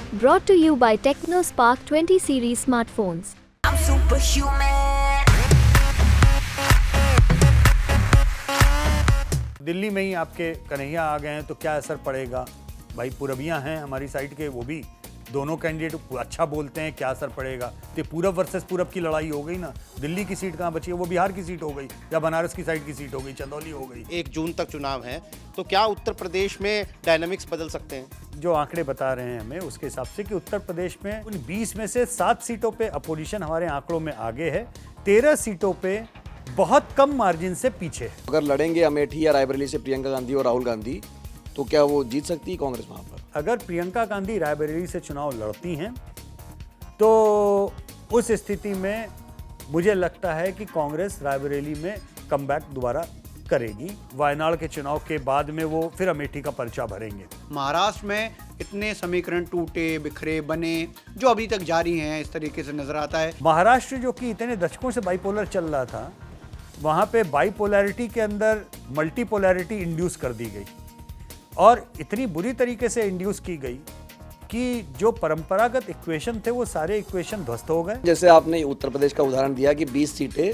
Brought to you by TechnoSpark 20 series smartphones. I'm superhuman. Delhi में ही आपके कन्हैया आ गए हैं तो क्या असर पड़ेगा? भाई पूरबियाँ हैं हमारी साइड के, वो भी दोनों कैंडिडेट अच्छा बोलते हैं, क्या असर पड़ेगा? तो पूरब वर्सेस पूरब की लड़ाई हो गई ना। दिल्ली की सीट कहाँ बची है? वो बिहार की सीट हो गई या बनारस की साइड की सीट हो गई, चंदौली हो गई। 1 जून तक चुनाव है, तो क्या उत्तर प्रदेश में डायनामिक्स बदल सकते हैं? जो आंकड़े बता रहे हैं हमें उसके हिसाब से कि उत्तर प्रदेश में उन 20 में से 7 सीटों पे अपोजिशन हमारे आंकड़ों में आगे है, 13 सीटों पे बहुत कम मार्जिन से पीछे है। अगर लड़ेंगे अमेठी या रायबरेली से प्रियंका गांधी और राहुल गांधी, तो क्या वो जीत सकती है कांग्रेस वहां पर? अगर प्रियंका गांधी रायबरेली से चुनाव लड़ती हैं तो उस स्थिति में मुझे लगता है कि कांग्रेस रायबरेली में कमबैक दोबारा करेगी। वायनाड के चुनाव के बाद में वो फिर अमेठी का पर्चा भरेंगे। महाराष्ट्र में इतने समीकरण टूटे बिखरे बने जो अभी तक जारी हैं, इस तरीके से नजर आता है। महाराष्ट्र जो कि इतने दशकों से बाइपोलर चल रहा था, वहाँ पे बाइपोलैरिटी के अंदर मल्टीपोलैरिटी इंड्यूस कर दी गई और इतनी बुरी तरीके से इंड्यूस की गई कि जो परंपरागत इक्वेशन थे वो सारे इक्वेशन ध्वस्त हो गए। जैसे आपने उत्तर प्रदेश का उदाहरण दिया कि 20 सीटें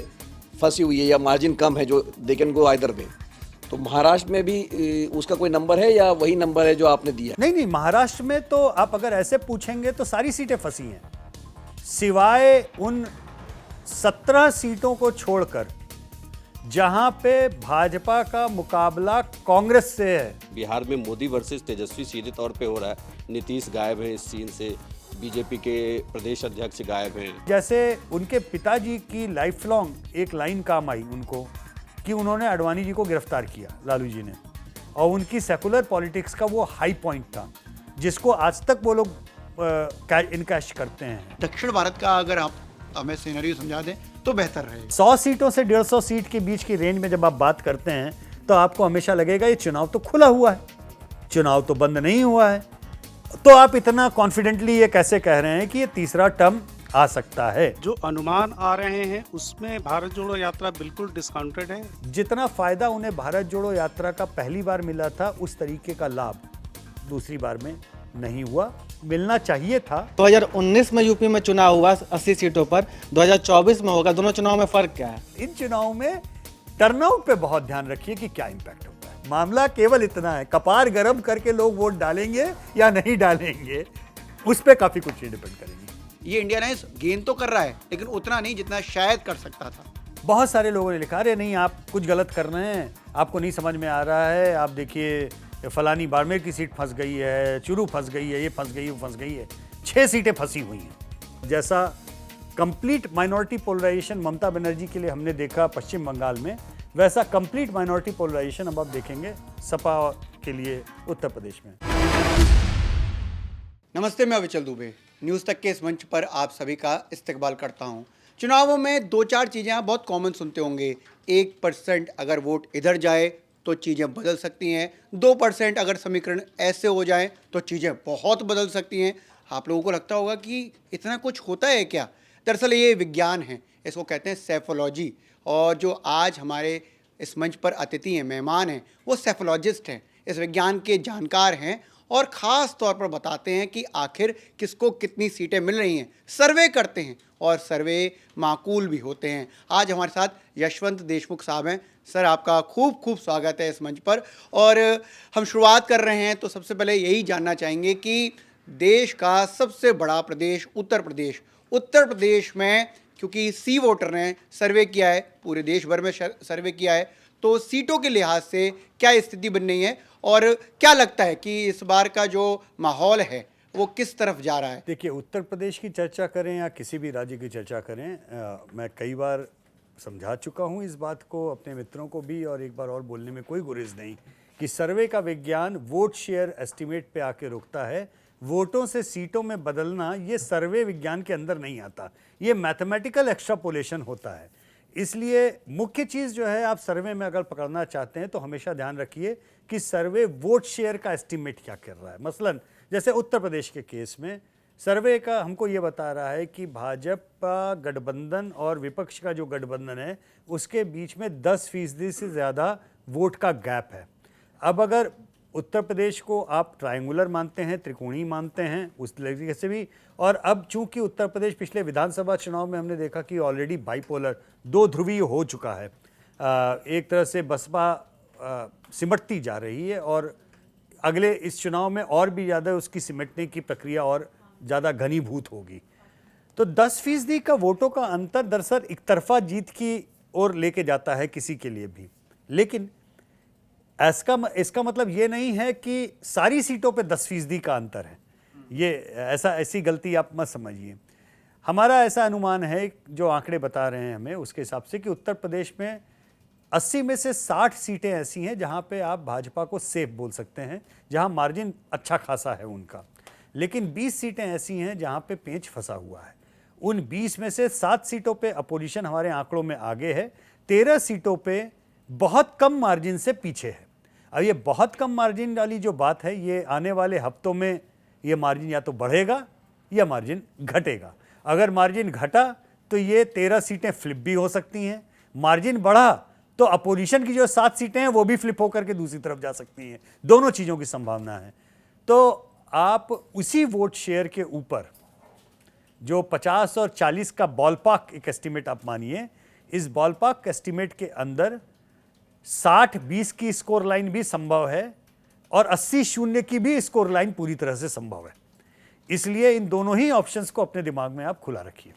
फंसी हुई है या मार्जिन कम है, जो they can go either way, तो महाराष्ट्र में भी उसका कोई नंबर है या वही नंबर है जो आपने दिया? नहीं, महाराष्ट्र में तो आप अगर ऐसे पूछेंगे तो सारी सीटें फंसी हैं, सिवाय उन 17 सीटों को छोड़कर जहां पे भाजपा का मुकाबला कांग्रेस से है। बिहार में मोदी वर्सेस तेजस्वी सीधे तौर पे हो रहा है। नीतीश गायब हैं इस सीन से, बीजेपी के प्रदेश अध्यक्ष गायब हैं। जैसे उनके पिताजी की लाइफ लॉन्ग एक लाइन काम आई उनको कि उन्होंने आडवाणी जी को गिरफ्तार किया, लालू जी ने, और उनकी सेकुलर पॉलिटिक्स का वो हाई पॉइंट था जिसको आज तक वो लोग इनकैश करते हैं। दक्षिण भारत का अगर आप हमें सिनेरियो समझा दें तो बेहतर रहे। 100 सीटों से 150 सीट के बीच की रेंज में जब आप बात करते हैं तो आपको हमेशा लगेगा ये चुनाव तो खुला हुआ है, चुनाव तो बंद नहीं हुआ है। तो आप इतना कॉन्फिडेंटली ये कैसे कह रहे हैं कि ये तीसरा टर्म आ सकता है? जो अनुमान आ रहे हैं उसमें भारत जोड़ो यात्रा बिल्कुल डिस्काउंटेड है। जितना फायदा उन्हें भारत जोड़ो यात्रा का पहली बार मिला था, उस तरीके का लाभ दूसरी बार में नहीं हुआ। मिलना चाहिए था। 2019 में यूपी में चुनाव हुआ 80 सीटों पर, 2024 में होगा। दोनों चुनाव में फर्क क्या है? इन चुनाव में टर्नआउट पे बहुत ध्यान रखिए कि क्या इंपैक्ट होता है। मामला केवल इतना है, कपार गर्म करके लोग वोट डालेंगे या नहीं डालेंगे, उस पे काफी कुछ डिपेंड करेगी। ये इंडिया ने गेन तो कर रहा है लेकिन उतना नहीं जितना शायद कर सकता था। बहुत सारे लोगों ने लिखा, अरे नहीं आप कुछ गलत कर रहे हैं, आपको नहीं समझ में आ रहा है, आप देखिए फलानी बाड़मेर की सीट फंस गई है, चुरू फंस गई है, ये फंस गई, वो फंस गई है। 6 सीटें फंसी हुई हैं। जैसा complete minority polarisation Mamata Banerjee के लिए हमने देखा पश्चिम बंगाल में, वैसा कंप्लीट माइनॉरिटी पोलराइजेशन अब आप देखेंगे सपा के लिए उत्तर प्रदेश में। नमस्ते, मैं अविचल दुबे न्यूज़ तक के इस मंच पर आप सभी का इस्तकबाल करता हूं। चुनावों में 2-4 चीज़ें आप बहुत कॉमन सुनते होंगे। 1% अगर वोट इधर जाए तो चीज़ें बदल सकती हैं, 2% अगर समीकरण ऐसे हो जाएं तो चीज़ें बहुत बदल सकती हैं। आप लोगों को लगता होगा कि इतना कुछ होता है क्या? दरअसल ये विज्ञान है, इसको कहते हैं सेफोलॉजी। और जो आज हमारे इस मंच पर अतिथि हैं, मेहमान हैं, वो सेफोलॉजिस्ट हैं, इस विज्ञान के जानकार हैं और ख़ास तौर पर बताते हैं कि आखिर किसको कितनी सीटें मिल रही हैं। सर्वे करते हैं और सर्वे माकूल भी होते हैं। आज हमारे साथ यशवंत देशमुख साहब हैं। सर, आपका खूब खूब स्वागत है इस मंच पर। और हम शुरुआत कर रहे हैं तो सबसे पहले यही जानना चाहेंगे कि देश का सबसे बड़ा प्रदेश उत्तर प्रदेश में, क्योंकि सी वोटर ने सर्वे किया है, पूरे देश भर में सर्वे किया है, तो सीटों के लिहाज से क्या स्थिति बन रही है और क्या लगता है कि इस बार का जो माहौल है वो किस तरफ जा रहा है? देखिए, उत्तर प्रदेश की चर्चा करें या किसी भी राज्य की चर्चा करें, मैं कई बार समझा चुका हूं इस बात को अपने मित्रों को भी, और एक बार और बोलने में कोई गुरेज नहीं कि सर्वे का विज्ञान वोट शेयर एस्टिमेट पे आके रुकता है। वोटों से सीटों में बदलना ये सर्वे विज्ञान के अंदर नहीं आता, ये मैथमेटिकल एक्सट्रापोलेशन होता है। इसलिए मुख्य चीज़ जो है, आप सर्वे में अगर पकड़ना चाहते हैं तो हमेशा ध्यान रखिए कि सर्वे वोट शेयर का एस्टिमेट क्या कर रहा है। मसलन जैसे उत्तर प्रदेश के केस में सर्वे का हमको ये बता रहा है कि भाजपा गठबंधन और विपक्ष का जो गठबंधन है उसके बीच में 10% से ज़्यादा वोट का गैप है। अब अगर उत्तर प्रदेश को आप ट्रायंगुलर मानते हैं, त्रिकोणीय मानते हैं, उस तरीके से भी। और अब चूंकि उत्तर प्रदेश पिछले विधानसभा चुनाव में हमने देखा कि ऑलरेडी बाइपोलर, दो ध्रुवीय हो चुका है। एक तरह से बसपा सिमटती जा रही है और अगले इस चुनाव में और भी ज़्यादा उसकी सिमटने की प्रक्रिया और ज़्यादा घनीभूत होगी। तो 10% का वोटों का अंतर दरअसल एक जीत की ओर लेके जाता है किसी के लिए भी। लेकिन इसका मतलब ये नहीं है कि सारी सीटों पे 10% का अंतर है। ये ऐसी गलती आप मत समझिए। हमारा ऐसा अनुमान है, जो आंकड़े बता रहे हैं हमें उसके हिसाब से, कि उत्तर प्रदेश में 80 में से 60 सीटें ऐसी हैं जहां पे आप भाजपा को सेफ बोल सकते हैं, जहां मार्जिन अच्छा खासा है उनका। लेकिन 20 सीटें ऐसी हैं जहां पे पेंच फंसा हुआ है। उन 20 में से 7 सीटों पे अपोजिशन हमारे आंकड़ों में आगे है, 13 सीटों पे बहुत कम मार्जिन से पीछे है। अब ये बहुत कम मार्जिन वाली जो बात है, ये आने वाले हफ्तों में ये मार्जिन या तो बढ़ेगा या मार्जिन घटेगा। अगर मार्जिन घटा तो ये 13 सीटें फ्लिप भी हो सकती हैं, मार्जिन बढ़ा तो अपोजिशन की जो 7 सीटें हैं वो भी फ्लिप होकर के दूसरी तरफ जा सकती हैं। दोनों चीज़ों की संभावना है। तो आप उसी वोट शेयर के ऊपर जो 50 और 40 का बॉलपार्क एक एस्टिमेट आप मानिए, इस बॉलपार्क एस्टिमेट के अंदर 60-20 की स्कोर लाइन भी संभव है और 80-0 की भी स्कोर लाइन पूरी तरह से संभव है। इसलिए इन दोनों ही ऑप्शंस को अपने दिमाग में आप खुला रखिए।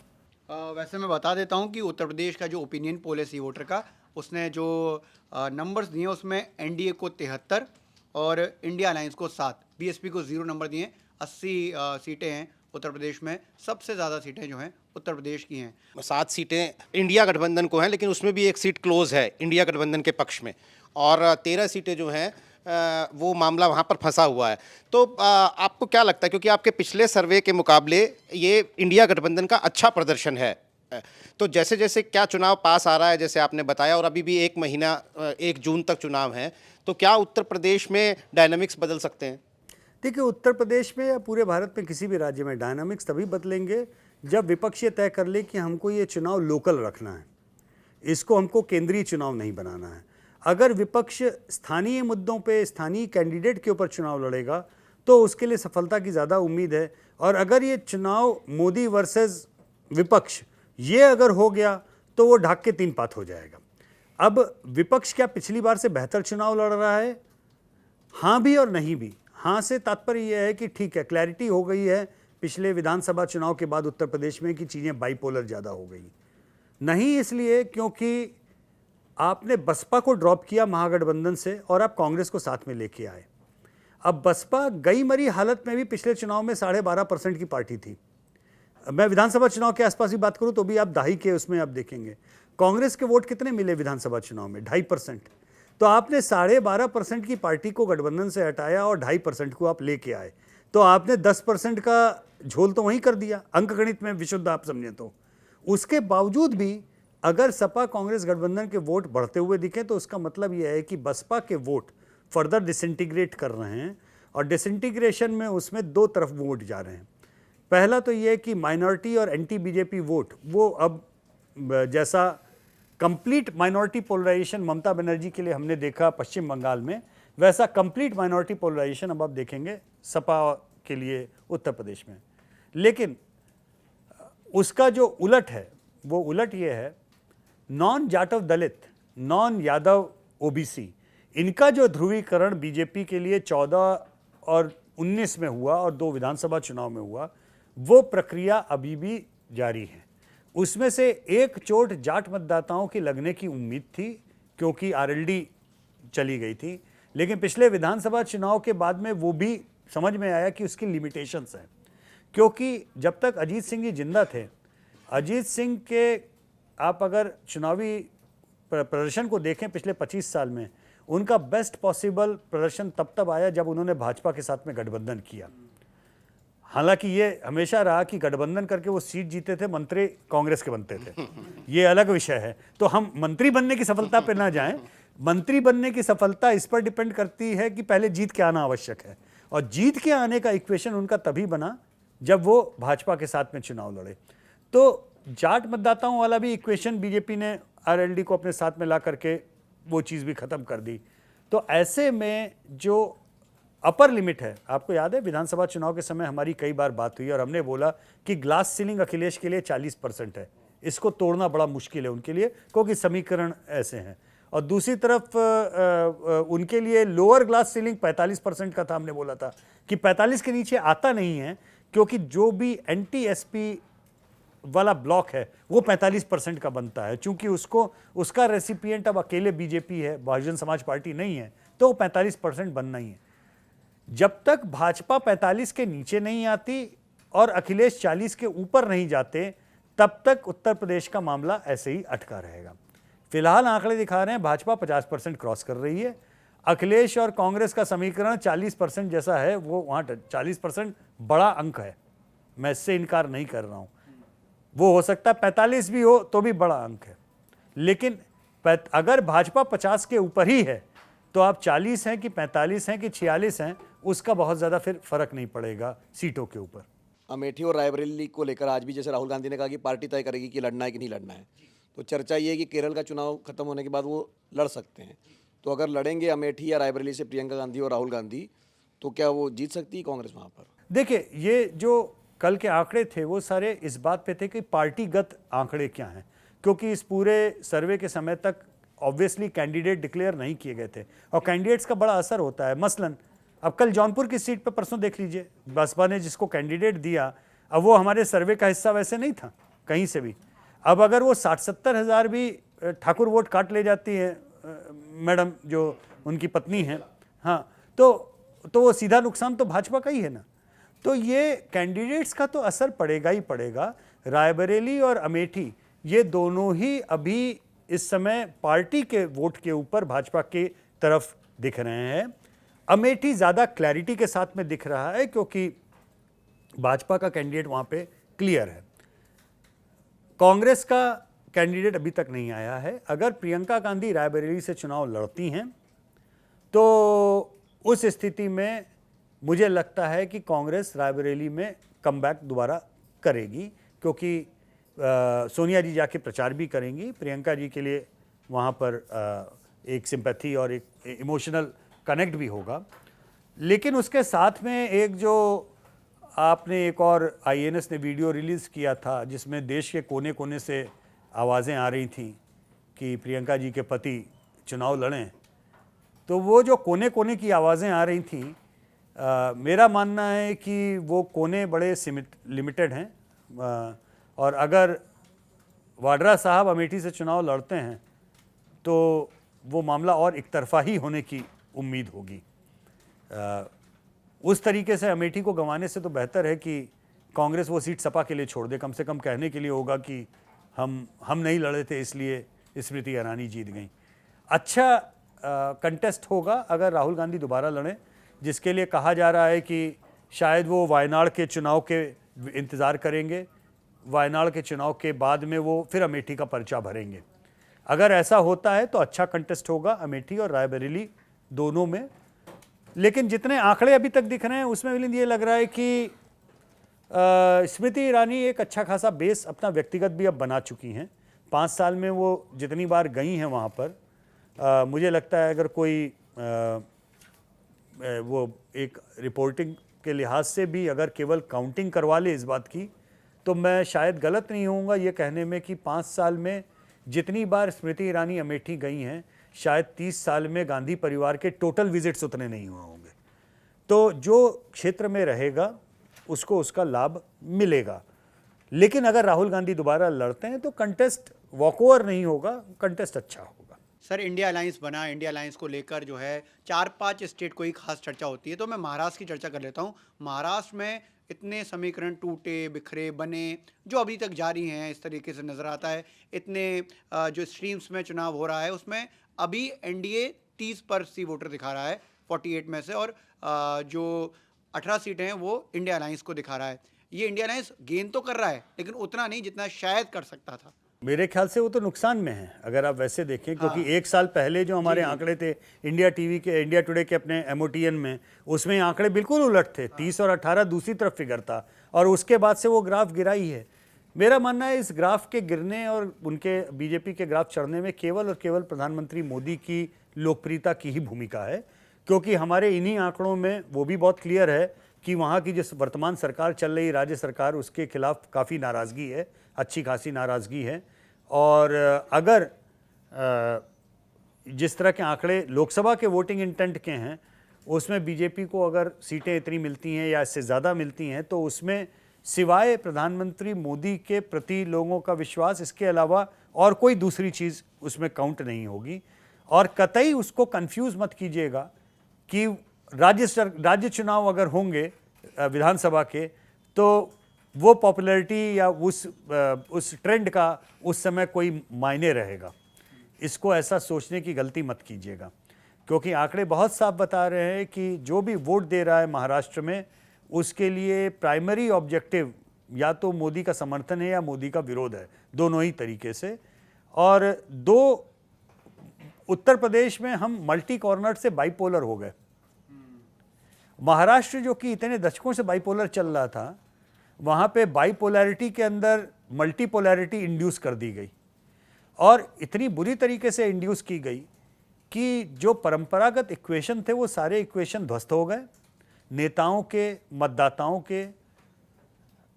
वैसे मैं बता देता हूं कि उत्तर प्रदेश का जो ओपिनियन पोल है सी वोटर का, उसने जो नंबर्स दिए उसमें एनडीए को 73 और इंडिया अलायंस को 7, बीएसपी को 0 नंबर दिए। 80 सीटें हैं उत्तर प्रदेश में, सबसे ज़्यादा सीटें जो हैं उत्तर प्रदेश की हैं। 7 सीटें इंडिया गठबंधन को हैं, लेकिन उसमें भी एक सीट क्लोज है इंडिया गठबंधन के पक्ष में, और 13 सीटें जो हैं वो मामला वहाँ पर फंसा हुआ है। तो आपको क्या लगता है, क्योंकि आपके पिछले सर्वे के मुकाबले ये इंडिया गठबंधन का अच्छा प्रदर्शन है, तो जैसे जैसे क्या चुनाव पास आ रहा है, जैसे आपने बताया, और अभी भी 1 महीना 1 जून तक चुनाव है, तो क्या उत्तर प्रदेश में डायनामिक्स बदल सकते हैं? देखिए, उत्तर प्रदेश में या पूरे भारत में किसी भी राज्य में डायनामिक्स तभी बदलेंगे जब विपक्ष ये तय कर ले कि हमको ये चुनाव लोकल रखना है, इसको हमको केंद्रीय चुनाव नहीं बनाना है। अगर विपक्ष स्थानीय मुद्दों पे स्थानीय कैंडिडेट के ऊपर चुनाव लड़ेगा तो उसके लिए सफलता की ज़्यादा उम्मीद है। और अगर ये चुनाव मोदी वर्सेस विपक्ष ये अगर हो गया तो वो ढाक के 3 पात हो जाएगा। अब विपक्ष क्या पिछली बार से बेहतर चुनाव लड़ रहा है? हाँ भी और नहीं भी। हाँ से तात्पर्य यह है कि ठीक है, क्लैरिटी हो गई है पिछले विधानसभा चुनाव के बाद उत्तर प्रदेश में कि चीज़ें बाइपोलर ज़्यादा हो गई। नहीं इसलिए क्योंकि आपने बसपा को ड्रॉप किया महागठबंधन से और आप कांग्रेस को साथ में लेके आए। अब बसपा गई मरी हालत में भी पिछले चुनाव में 12.5% की पार्टी थी। मैं विधानसभा चुनाव के आसपास ही बात करूं तो भी आप दहाई के उसमें आप देखेंगे कांग्रेस के वोट कितने मिले विधानसभा चुनाव में, 2.5%। तो आपने 12.5% की पार्टी को गठबंधन से हटाया और 2.5% को आप लेके आए, तो आपने 10% का झोल तो वहीं कर दिया, अंकगणित में विशुद्ध आप समझें तो। उसके बावजूद भी अगर सपा कांग्रेस गठबंधन के वोट बढ़ते हुए दिखे तो उसका मतलब यह है कि बसपा के वोट फर्दर डिसइंटीग्रेट कर रहे हैं, और डिसइंटीग्रेशन में उसमें 2 तरफ वोट जा रहे हैं। पहला तो यह है कि माइनॉरिटी और एंटी बीजेपी वोट, वो अब जैसा complete minority polarisation Mamata Banerjee के लिए हमने देखा पश्चिम बंगाल में, वैसा कंप्लीट माइनॉरिटी पोलराइजेशन अब आप देखेंगे सपा के लिए उत्तर प्रदेश में। लेकिन उसका जो उलट है वो उलट ये है, नॉन जाटव दलित, नॉन यादव ओबीसी, इनका जो ध्रुवीकरण बीजेपी के लिए 14 और 19 में हुआ और 2 विधानसभा चुनाव में हुआ, वो प्रक्रिया अभी भी जारी है। उसमें से एक चोट जाट मतदाताओं की लगने की उम्मीद थी क्योंकि आरएलडी चली गई थी, लेकिन पिछले विधानसभा चुनाव के बाद में वो भी समझ में आया कि उसकी लिमिटेशंस हैं। क्योंकि जब तक अजीत सिंह जी जिंदा थे, अजीत सिंह के आप अगर चुनावी प्रदर्शन को देखें पिछले 25 साल में, उनका बेस्ट पॉसिबल प्रदर्शन तब आया जब उन्होंने भाजपा के साथ में गठबंधन किया। हालांकि ये हमेशा रहा कि गठबंधन करके वो सीट जीते थे, मंत्री कांग्रेस के बनते थे, ये अलग विषय है। तो हम मंत्री बनने की सफलता पे ना जाएं। मंत्री बनने की सफलता इस पर डिपेंड करती है कि पहले जीत के आना आवश्यक है, और जीत के आने का इक्वेशन उनका तभी बना जब वो भाजपा के साथ में चुनाव लड़े। तो जाट मतदाताओं वाला भी इक्वेशन बीजेपी ने आरएलडी को अपने साथ में ला करके वो चीज़ भी ख़त्म कर दी। तो ऐसे में जो अपर लिमिट है। आपको याद है विधानसभा चुनाव के समय हमारी कई बार बात हुई और हमने बोला कि ग्लास सीलिंग अखिलेश के लिए 40% है, इसको तोड़ना बड़ा मुश्किल है उनके लिए, क्योंकि समीकरण ऐसे हैं। और दूसरी तरफ उनके लिए लोअर ग्लास सीलिंग 45% का था। हमने बोला था कि 45 के नीचे आता नहीं है, क्योंकि जो भी एंटी एसपी वाला ब्लॉक है वो 45% का बनता है। चूंकि उसका रेसिपिएंट अब अकेले बीजेपी है, बहुजन समाज पार्टी नहीं है, तो वो 45% बनना ही है। जब तक भाजपा 45 के नीचे नहीं आती और अखिलेश 40 के ऊपर नहीं जाते, तब तक उत्तर प्रदेश का मामला ऐसे ही अटका रहेगा। फिलहाल आंकड़े दिखा रहे हैं भाजपा 50% क्रॉस कर रही है। अखिलेश और कांग्रेस का समीकरण 40% जैसा है, वो वहाँ 40% बड़ा अंक है, मैं इससे इनकार नहीं कर रहा हूँ। वो हो सकता है 45 भी हो तो भी बड़ा अंक है, लेकिन अगर भाजपा 50 के ऊपर ही है तो आप 40 हैं कि 45 हैं कि 46 हैं, उसका बहुत ज़्यादा फिर फर्क नहीं पड़ेगा सीटों के ऊपर। अमेठी और रायबरेली को लेकर आज भी जैसे राहुल गांधी ने कहा कि पार्टी तय करेगी कि लड़ना है कि नहीं लड़ना है, तो चर्चा ये है कि केरल का चुनाव खत्म होने के बाद वो लड़ सकते हैं। तो अगर लड़ेंगे अमेठी या रायबरेली से प्रियंका गांधी और राहुल गांधी, तो क्या वो जीत सकती है कांग्रेस वहाँ पर? देखिए, ये जो कल के आंकड़े थे वो सारे इस बात पे थे कि पार्टीगत आंकड़े क्या हैं, क्योंकि इस पूरे सर्वे के समय तक ऑब्वियसली कैंडिडेट डिक्लेयर नहीं किए गए थे और कैंडिडेट्स का बड़ा असर होता है। मसलन अब कल जौनपुर की सीट पर परसों देख लीजिए, बसपा ने जिसको कैंडिडेट दिया, अब वो हमारे सर्वे का हिस्सा वैसे नहीं था कहीं से भी। अब अगर वो 60-70 हज़ार भी ठाकुर वोट काट ले जाती है मैडम जो उनकी पत्नी है, हाँ, तो वो सीधा नुकसान तो भाजपा का ही है ना। तो ये कैंडिडेट्स का तो असर पड़ेगा ही पड़ेगा। रायबरेली और अमेठी ये दोनों ही अभी इस समय पार्टी के वोट के ऊपर भाजपा के तरफ दिख रहे हैं। अमेठी ज़्यादा क्लैरिटी के साथ में दिख रहा है क्योंकि भाजपा का कैंडिडेट वहाँ पे क्लियर है। कांग्रेस का कैंडिडेट अभी तक नहीं आया है। अगर प्रियंका गांधी रायबरेली से चुनाव लड़ती हैं तो उस स्थिति में मुझे लगता है कि कांग्रेस रायबरेली में कमबैक दोबारा करेगी, क्योंकि सोनिया जी जाके प्रचार भी करेंगी। प्रियंका जी के लिए वहाँ पर एक सिंपैथी और एक इमोशनल कनेक्ट भी होगा। लेकिन उसके साथ में एक जो आपने एक और आईएनएस ने वीडियो रिलीज़ किया था जिसमें देश के कोने कोने से आवाज़ें आ रही थीं कि प्रियंका जी के पति चुनाव लड़ें, तो वो जो कोने कोने की आवाज़ें आ रही थीं, मेरा मानना है कि वो कोने बड़े लिमिटेड हैं। और अगर वाड्रा साहब अमेठी से चुनाव लड़ते हैं तो वो मामला और एक तरफा ही होने की उम्मीद होगी। उस तरीके से अमेठी को गंवाने से तो बेहतर है कि कांग्रेस वो सीट सपा के लिए छोड़ दे, कम से कम कहने के लिए होगा कि हम नहीं लड़े थे इसलिए स्मृति ईरानी जीत गई। अच्छा कंटेस्ट होगा अगर राहुल गांधी दोबारा लड़ें, जिसके लिए कहा जा रहा है कि शायद वो वायनाड के चुनाव के इंतज़ार करेंगे, वायनाड के चुनाव के बाद में वो फिर अमेठी का पर्चा भरेंगे। अगर ऐसा होता है तो अच्छा कंटेस्ट होगा अमेठी और रायबरेली दोनों में। लेकिन जितने आंकड़े अभी तक दिख रहे हैं उसमें मिलिंद ये लग रहा है कि स्मृति ईरानी एक अच्छा खासा बेस अपना व्यक्तिगत भी अब बना चुकी हैं। 5 साल में वो जितनी बार गई हैं वहाँ पर, मुझे लगता है अगर कोई वो एक रिपोर्टिंग के लिहाज से भी अगर केवल काउंटिंग करवा ले इस बात की, तो मैं शायद गलत नहीं होऊंगा ये कहने में कि 5 साल में जितनी बार स्मृति ईरानी अमेठी गई हैं, शायद 30 साल में गांधी परिवार के टोटल विजिट्स उतने नहीं हुए होंगे। तो जो क्षेत्र में रहेगा उसको उसका लाभ मिलेगा। लेकिन अगर राहुल गांधी दोबारा लड़ते हैं तो कंटेस्ट वॉकओवर नहीं होगा, कंटेस्ट अच्छा होगा। सर, इंडिया अलायंस बना, इंडिया अलायंस को लेकर जो है 4-5 स्टेट को ही खास चर्चा होती है, तो मैं महाराष्ट्र की चर्चा कर लेता हूँ। महाराष्ट्र में इतने समीकरण टूटे बिखरे बने जो अभी तक जारी हैं, इस तरीके से नज़र आता है। इतने जो स्ट्रीम्स में चुनाव हो रहा है उसमें अभी एनडीए 30% वोटर दिखा रहा है 48 में से, और जो 18 सीटें हैं वो इंडिया अलायंस को दिखा रहा है। ये इंडिया अलायंस गेन तो कर रहा है लेकिन उतना नहीं जितना शायद कर सकता था। मेरे ख्याल से वो तो नुकसान में है अगर आप वैसे देखें, क्योंकि 1 साल पहले जो हमारे आंकड़े थे इंडिया टीवी के, इंडिया टुडे के अपने एमओटीएन में, उसमें आंकड़े बिल्कुल उलट थे। 30 और 18 दूसरी तरफ फिगर था और उसके बाद से वो ग्राफ गिरा ही है। मेरा मानना है इस ग्राफ के गिरने और उनके बीजेपी के ग्राफ चढ़ने में केवल और केवल प्रधानमंत्री मोदी की लोकप्रियता की ही भूमिका है, क्योंकि हमारे इन्हीं आंकड़ों में वो भी बहुत क्लियर है कि वहाँ की जिस वर्तमान सरकार चल रही राज्य सरकार उसके खिलाफ काफ़ी नाराज़गी है, अच्छी खासी नाराज़गी है। और अगर जिस तरह के आंकड़े लोकसभा के वोटिंग इंटेंट के हैं उसमें बीजेपी को अगर सीटें इतनी मिलती हैं या इससे ज़्यादा मिलती हैं तो उसमें सिवाय प्रधानमंत्री मोदी के प्रति लोगों का विश्वास, इसके अलावा और कोई दूसरी चीज़ उसमें काउंट नहीं होगी। और कतई उसको कंफ्यूज मत कीजिएगा कि राज्य चुनाव अगर होंगे विधानसभा के तो वो पॉपुलैरिटी या उस ट्रेंड का उस समय कोई मायने रहेगा। इसको ऐसा सोचने की गलती मत कीजिएगा, क्योंकि आंकड़े बहुत साफ बता रहे हैं कि जो भी वोट दे रहा है महाराष्ट्र में उसके लिए प्राइमरी ऑब्जेक्टिव या तो मोदी का समर्थन है या मोदी का विरोध है, दोनों ही तरीके से। और उत्तर प्रदेश में हम मल्टी कॉर्नर से बाइपोलर हो गए। महाराष्ट्र जो कि इतने दशकों से बाइपोलर चल रहा था, वहाँ पे बाइपोलैरिटी के अंदर मल्टीपोलैरिटी इंड्यूस कर दी गई और इतनी बुरी तरीके से इंड्यूस की गई कि जो परंपरागत इक्वेशन थे वो सारे इक्वेशन ध्वस्त हो गए, नेताओं के, मतदाताओं के,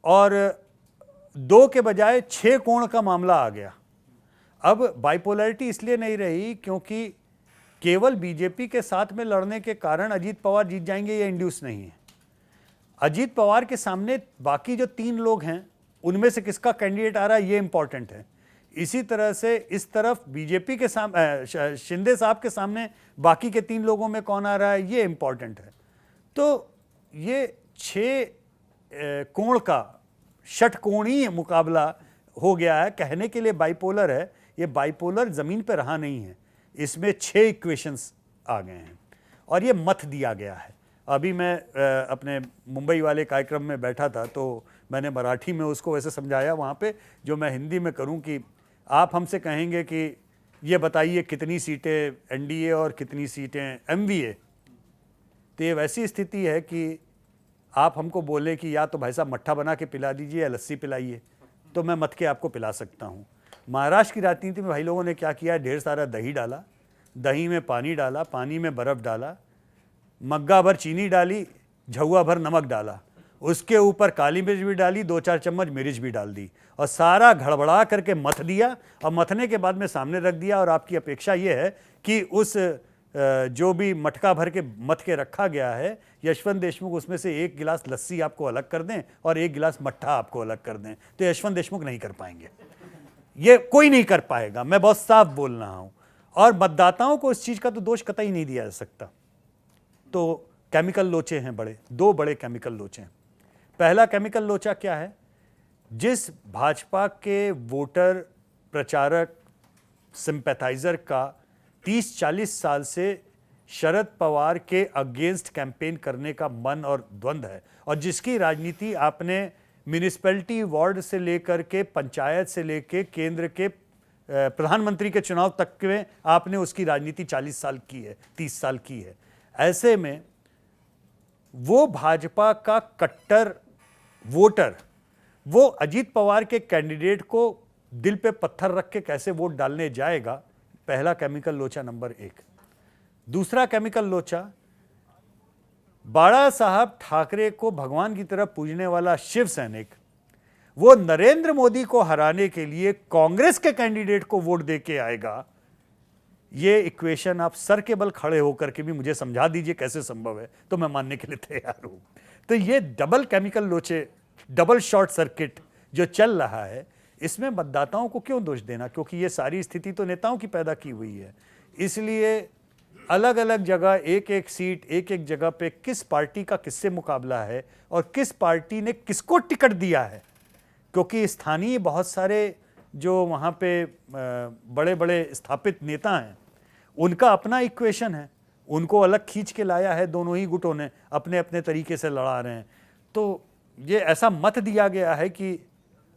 और 2 के बजाय 6 कोण का मामला आ गया। अब बाइपोलैरिटी इसलिए नहीं रही क्योंकि केवल बीजेपी के साथ में लड़ने के कारण अजीत पवार जीत जाएंगे, ये इंड्यूस नहीं है। अजीत पवार के सामने बाकी जो 3 लोग हैं उनमें से किसका कैंडिडेट आ रहा है ये इंपॉर्टेंट है। इसी तरह से इस तरफ बीजेपी के सामने शिंदे साहब के सामने बाकी के 3 लोगों में कौन आ रहा है ये इंपॉर्टेंट है। तो ये 6 कोण का षटकोणीय मुकाबला हो गया है। कहने के लिए बाइपोलर है, ये बाइपोलर ज़मीन पर रहा नहीं है, इसमें 6 इक्वेशंस आ गए हैं और ये मत दिया गया है। अभी मैं अपने मुंबई वाले कार्यक्रम में बैठा था तो मैंने मराठी में उसको वैसे समझाया वहाँ पे, जो मैं हिंदी में करूँ कि आप हमसे कहेंगे कि ये बताइए कितनी सीटें एनडीए और कितनी सीटें एमवीए, तो ये वैसी स्थिति है कि आप हमको बोले कि या तो भाई साहब मट्ठा बना के पिला दीजिए या लस्सी पिलाइए, तो मैं मत के आपको पिला सकता हूँ। महाराष्ट्र की राजनीति में भाई लोगों ने क्या किया, ढेर सारा दही डाला, दही में पानी डाला, पानी में बर्फ़ डाला, मग्गा भर चीनी डाली, झुआ भर नमक डाला, उसके ऊपर काली मिर्च भी डाली, 2-4 चम्मच मिर्च भी डाल दी और सारा घड़बड़ा करके मथ दिया। और मथने के बाद में सामने रख दिया और आपकी अपेक्षा ये है कि उस जो भी मटका भर के मथ के रखा गया है यशवंत देशमुख उसमें से 1 गिलास लस्सी आपको अलग कर दें और 1 गिलास मट्ठा आपको अलग कर दें, तो यशवंत देशमुख नहीं कर पाएंगे, ये कोई नहीं कर पाएगा, मैं बहुत साफ बोल रहा हूँ। और मतदाताओं को इस चीज़ का तो दोष कतई नहीं दिया जा सकता। तो केमिकल लोचे हैं बड़े, 2 बड़े केमिकल लोचे हैं। पहला केमिकल लोचा क्या है, जिस भाजपा के वोटर, प्रचारक, सिंपैथाइजर का 30-40 साल से शरद पवार के अगेंस्ट कैंपेन करने का मन और द्वंद्व है और जिसकी राजनीति आपने म्यूनिसिपैलिटी वार्ड से लेकर के पंचायत से लेकर केंद्र के प्रधानमंत्री के चुनाव तक में आपने उसकी राजनीति 40 साल की है, 30 साल की है। ऐसे में वो भाजपा का कट्टर वोटर वो अजीत पवार के कैंडिडेट को दिल पे पत्थर रख के कैसे वोट डालने जाएगा, पहला केमिकल लोचा नंबर 1। दूसरा केमिकल लोचा, बाला साहब ठाकरे को भगवान की तरह पूजने वाला शिव सैनिक वो नरेंद्र मोदी को हराने के लिए कांग्रेस के कैंडिडेट को वोट दे के आएगा। ये इक्वेशन आप सर के बल खड़े होकर के भी मुझे समझा दीजिए कैसे संभव है, तो मैं मानने के लिए तैयार हूं। तो ये डबल केमिकल लोचे, डबल शॉर्ट सर्किट जो चल रहा है, इसमें मतदाताओं को क्यों दोष देना, क्योंकि ये सारी स्थिति तो नेताओं की पैदा की हुई है। इसलिए अलग अलग जगह एक एक सीट, एक एक जगह पे किस पार्टी का किससे मुकाबला है और किस पार्टी ने किसको टिकट दिया है, क्योंकि स्थानीय बहुत सारे जो वहाँ पे बड़े बड़े स्थापित नेता हैं उनका अपना इक्वेशन है, उनको अलग खींच के लाया है, दोनों ही गुटों ने अपने अपने तरीके से लड़ा रहे हैं। तो ये ऐसा मत दिया गया है कि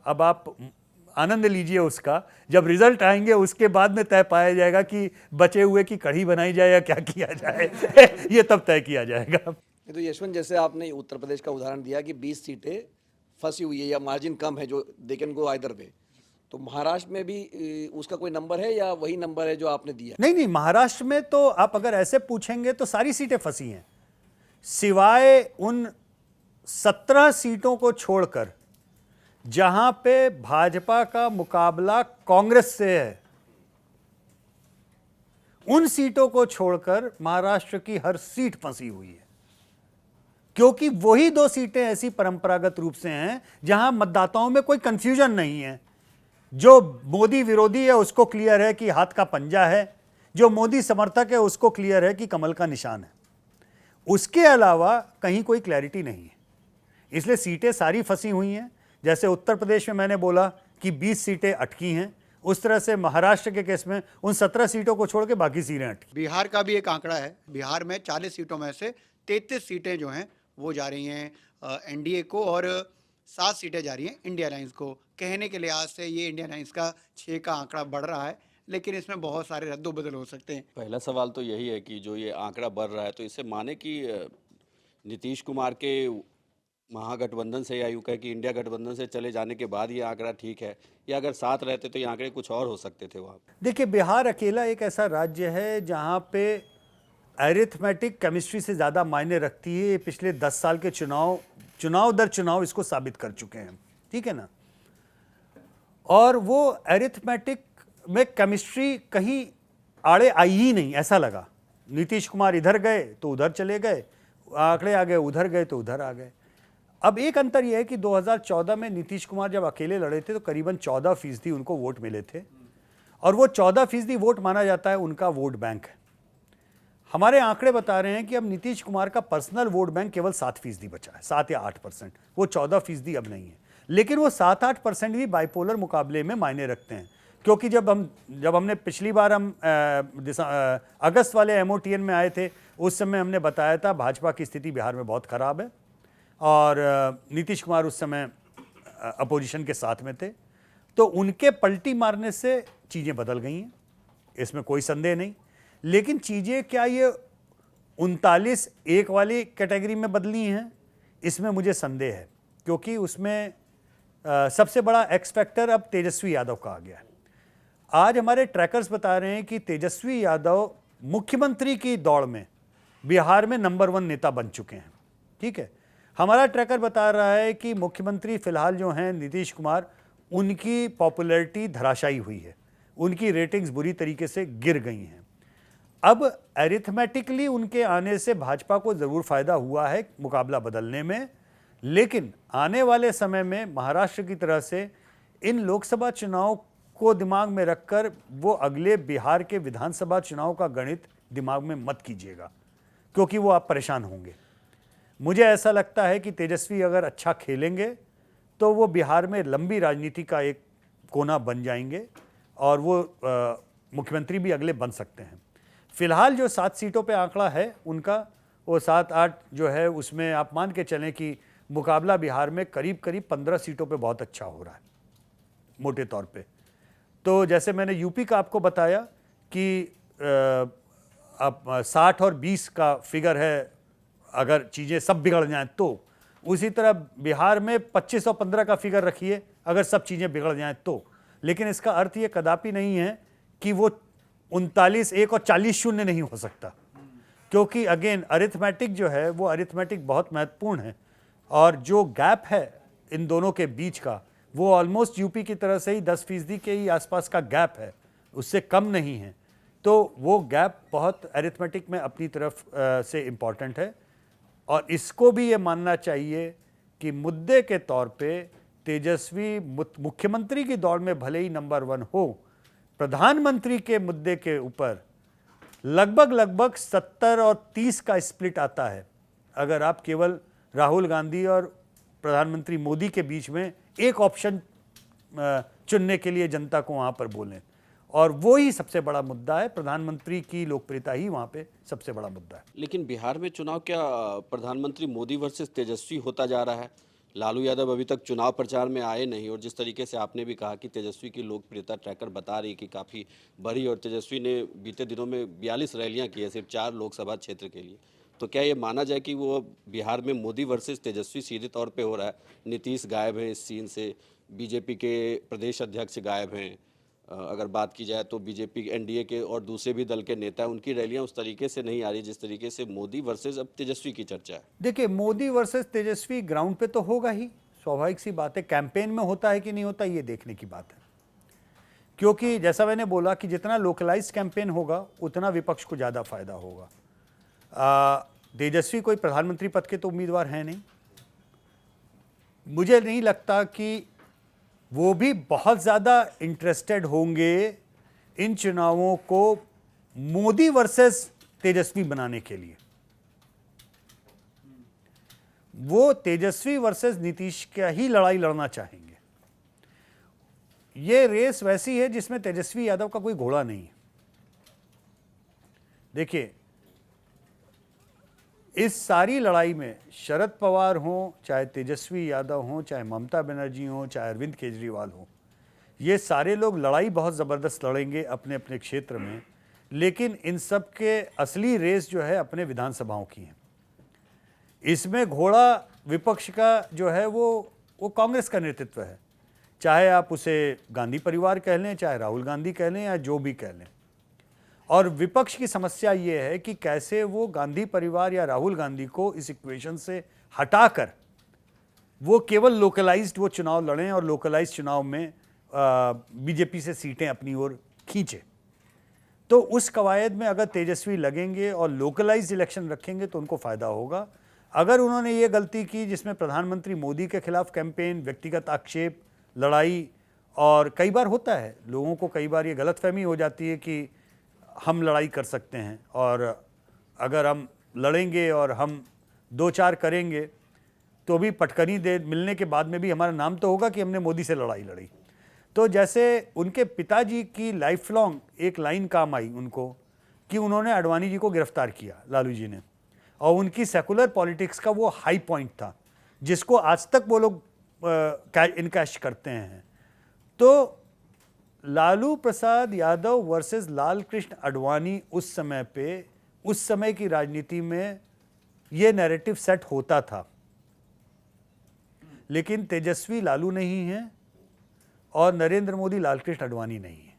अब आप आनंद लीजिए उसका, जब रिजल्ट आएंगे उसके बाद में तय पाया जाएगा कि बचे हुए की कढ़ी बनाई जाए या क्या किया जाए ये तब तय किया जाएगा। तो यशवंत, जैसे आपने उत्तर प्रदेश का उदाहरण दिया कि 20 सीटें फंसी हुई है या मार्जिन कम है जो they can go either way, तो महाराष्ट्र में भी उसका कोई नंबर है या वही नंबर है जो आपने दिया? नहीं नहीं, महाराष्ट्र में तो आप अगर ऐसे पूछेंगे तो सारी सीटें फंसी हैं, सिवाय उन 17 सीटों को छोड़कर जहां पे भाजपा का मुकाबला कांग्रेस से है। उन सीटों को छोड़कर महाराष्ट्र की हर सीट फंसी हुई है, क्योंकि वही 2 सीटें ऐसी परंपरागत रूप से हैं जहां मतदाताओं में कोई कंफ्यूजन नहीं है। जो मोदी विरोधी है उसको क्लियर है कि हाथ का पंजा है, जो मोदी समर्थक है उसको क्लियर है कि कमल का निशान है। उसके अलावा कहीं कोई क्लैरिटी नहीं है, इसलिए सीटें सारी फंसी हुई हैं। जैसे उत्तर प्रदेश में मैंने बोला कि 20 सीटें अटकी हैं, उस तरह से महाराष्ट्र के केस में उन 17 सीटों को छोड़ के बाकी सीटें अटकी। बिहार का भी एक आंकड़ा है, बिहार में 40 सीटों में से 33 सीटें जो हैं वो जा रही हैं एनडीए को और 7 सीटें जा रही हैं इंडिया अलायंस को। कहने के लिहाज से ये इंडिया अलायंस का 6 का आंकड़ा बढ़ रहा है, लेकिन इसमें बहुत सारे रद्दोबदल हो सकते हैं। पहला सवाल तो यही है कि जो ये आंकड़ा बढ़ रहा है तो इससे माने कि नीतीश कुमार के महागठबंधन से या यूँ कहे कि इंडिया गठबंधन से चले जाने के बाद ये आंकड़ा ठीक है, या अगर साथ रहते तो ये आंकड़े कुछ और हो सकते थे वहाँ? देखिए, बिहार अकेला एक ऐसा राज्य है जहाँ पे अरिथमेटिक केमिस्ट्री से ज़्यादा मायने रखती है। ये पिछले 10 साल के चुनाव दर चुनाव इसको साबित कर चुके हैं, ठीक है ना। और वो अरिथमेटिक में केमिस्ट्री कहीं आड़े आई ही नहीं, ऐसा लगा। नीतीश कुमार इधर गए तो उधर चले गए, आंकड़े आ गए, उधर गए तो उधर आ गए। अब एक अंतर यह है कि 2014 में नीतीश कुमार जब अकेले लड़े थे तो करीबन 14% उनको वोट मिले थे, और वो 14% वोट माना जाता है उनका वोट बैंक है। हमारे आंकड़े बता रहे हैं कि अब नीतीश कुमार का पर्सनल वोट बैंक केवल 7% बचा है, 7 या 8%। वो 14% अब नहीं है, लेकिन वो 7-8% भी बाइपोलर मुकाबले में मायने रखते हैं। क्योंकि जब हमने पिछली बार हम अगस्त वाले MOTN में आए थे, उस समय हमने बताया था भाजपा की स्थिति बिहार में बहुत ख़राब है और नीतीश कुमार उस समय अपोजिशन के साथ में थे। तो उनके पलटी मारने से चीज़ें बदल गई हैं, इसमें कोई संदेह नहीं। लेकिन चीज़ें क्या ये 39-1 वाली कैटेगरी में बदली हैं, इसमें मुझे संदेह है, क्योंकि उसमें सबसे बड़ा एक्स फैक्टर अब तेजस्वी यादव का आ गया है। आज हमारे ट्रैकर्स बता रहे हैं कि तेजस्वी यादव मुख्यमंत्री की दौड़ में बिहार में नंबर 1 नेता बन चुके हैं, ठीक है। हमारा ट्रैकर बता रहा है कि मुख्यमंत्री फिलहाल जो हैं नीतीश कुमार, उनकी पॉपुलैरिटी धराशायी हुई है, उनकी रेटिंग्स बुरी तरीके से गिर गई हैं। अब अरिथमेटिकली उनके आने से भाजपा को ज़रूर फ़ायदा हुआ है मुकाबला बदलने में, लेकिन आने वाले समय में महाराष्ट्र की तरह से इन लोकसभा चुनाव को दिमाग में रखकर वो अगले बिहार के विधानसभा चुनाव का गणित दिमाग में मत कीजिएगा, क्योंकि वो आप परेशान होंगे। मुझे ऐसा लगता है कि तेजस्वी अगर अच्छा खेलेंगे तो वो बिहार में लंबी राजनीति का एक कोना बन जाएंगे और वो मुख्यमंत्री भी अगले बन सकते हैं। फिलहाल जो 7 सीटों पे आंकड़ा है उनका, वो 7-8 जो है, उसमें आप मान के चलें कि मुकाबला बिहार में करीब 15 सीटों पे बहुत अच्छा हो रहा है मोटे तौर पे। तो जैसे मैंने यूपी का आपको बताया कि अब 60 और 20 का फिगर है अगर चीज़ें सब बिगड़ जाएं तो, उसी तरह बिहार में 25 और 15 का फिगर रखिए अगर सब चीज़ें बिगड़ जाएं तो। लेकिन इसका अर्थ ये कदापि नहीं है कि वो 39-1 और 40-0 नहीं हो सकता, क्योंकि अगेन अरिथमेटिक जो है वो अरिथमेटिक बहुत महत्वपूर्ण है, और जो गैप है इन दोनों के बीच का वो ऑलमोस्ट यूपी की तरह से ही 10% के ही आसपास का गैप है, उससे कम नहीं है। तो वो गैप बहुत अरिथमेटिक में अपनी तरफ से इम्पॉर्टेंट है, और इसको भी ये मानना चाहिए कि मुद्दे के तौर पे तेजस्वी मुख्यमंत्री की दौड़ में भले ही नंबर 1 हो, प्रधानमंत्री के मुद्दे के ऊपर लगभग 70 और 30 का स्प्लिट आता है अगर आप केवल राहुल गांधी और प्रधानमंत्री मोदी के बीच में एक ऑप्शन चुनने के लिए जनता को वहाँ पर बोलें, और वो ही सबसे बड़ा मुद्दा है। प्रधानमंत्री की लोकप्रियता ही वहाँ पे सबसे बड़ा मुद्दा है। लेकिन बिहार में चुनाव क्या प्रधानमंत्री मोदी वर्सेस तेजस्वी होता जा रहा है? लालू यादव अभी तक चुनाव प्रचार में आए नहीं, और जिस तरीके से आपने भी कहा कि तेजस्वी की लोकप्रियता ट्रैकर बता रही कि काफ़ी बढ़ी, और तेजस्वी ने बीते दिनों में 42 रैलियां की है सिर्फ 4 लोकसभा क्षेत्र के लिए, तो क्या ये माना जाए कि वो बिहार में मोदी वर्सेस तेजस्वी सीधे तौर पे हो रहा है? नीतीश गायब है इस सीन से, बीजेपी के प्रदेश अध्यक्ष गायब हैं। अगर बात की जाए तो बीजेपी एनडीए के और दूसरे भी दल के नेता, उनकी रैलियां उस तरीके से नहीं आ रही जिस तरीके से मोदी वर्सेस अब तेजस्वी की चर्चा है। देखिए, मोदी वर्सेस तेजस्वी ग्राउंड पे तो होगा ही, स्वाभाविक सी बात है। कैंपेन में होता है कि नहीं होता, ये देखने की बात है। क्योंकि जैसा मैंने बोला कि जितना लोकलाइज कैंपेन होगा उतना विपक्ष को ज़्यादा फायदा होगा। तेजस्वी कोई प्रधानमंत्री पद के तो उम्मीदवार हैं नहीं। मुझे नहीं लगता कि वो भी बहुत ज़्यादा इंटरेस्टेड होंगे इन चुनावों को मोदी वर्सेस तेजस्वी बनाने के लिए। वो तेजस्वी वर्सेस नीतीश का ही लड़ाई लड़ना चाहेंगे। ये रेस वैसी है जिसमें तेजस्वी यादव का कोई घोड़ा नहीं है। देखिए, इस सारी लड़ाई में शरद पवार हों, चाहे तेजस्वी यादव हों, चाहे ममता बनर्जी हों, चाहे अरविंद केजरीवाल हों, ये सारे लोग लड़ाई बहुत ज़बरदस्त लड़ेंगे अपने अपने क्षेत्र में। लेकिन इन सब के असली रेस जो है अपने विधानसभाओं की है। इसमें घोड़ा विपक्ष का जो है वो कांग्रेस का नेतृत्व है। चाहे आप उसे गांधी परिवार कह लें, चाहे राहुल गांधी कह लें, या जो भी कह लें। और विपक्ष की समस्या ये है कि कैसे वो गांधी परिवार या राहुल गांधी को इस इक्वेशन से हटाकर वो केवल लोकलाइज्ड वो चुनाव लड़ें और लोकलाइज्ड चुनाव में बीजेपी से सीटें अपनी ओर खींचे। तो उस कवायद में अगर तेजस्वी लगेंगे और लोकलाइज्ड इलेक्शन रखेंगे तो उनको फ़ायदा होगा। अगर उन्होंने ये गलती की जिसमें प्रधानमंत्री मोदी के खिलाफ कैंपेन, व्यक्तिगत आक्षेप, लड़ाई, और कई बार होता है लोगों को, कई बार ये गलतफहमी हो जाती है कि हम लड़ाई कर सकते हैं और अगर हम लड़ेंगे और हम 2-4 करेंगे तो भी पटकनी दे मिलने के बाद में भी हमारा नाम तो होगा कि हमने मोदी से लड़ाई लड़ी। तो जैसे उनके पिताजी की लाइफ लॉन्ग एक लाइन काम आई उनको कि उन्होंने आडवाणी जी को गिरफ्तार किया, लालू जी ने, और उनकी सेकुलर पॉलिटिक्स का वो हाई पॉइंट था जिसको आज तक वो लोग इनकैश करते हैं। तो लालू प्रसाद यादव वर्सेस लाल कृष्ण आडवाणी उस समय पे, उस समय की राजनीति में ये नैरेटिव सेट होता था। लेकिन तेजस्वी लालू नहीं है और नरेंद्र मोदी लालकृष्ण आडवाणी नहीं है।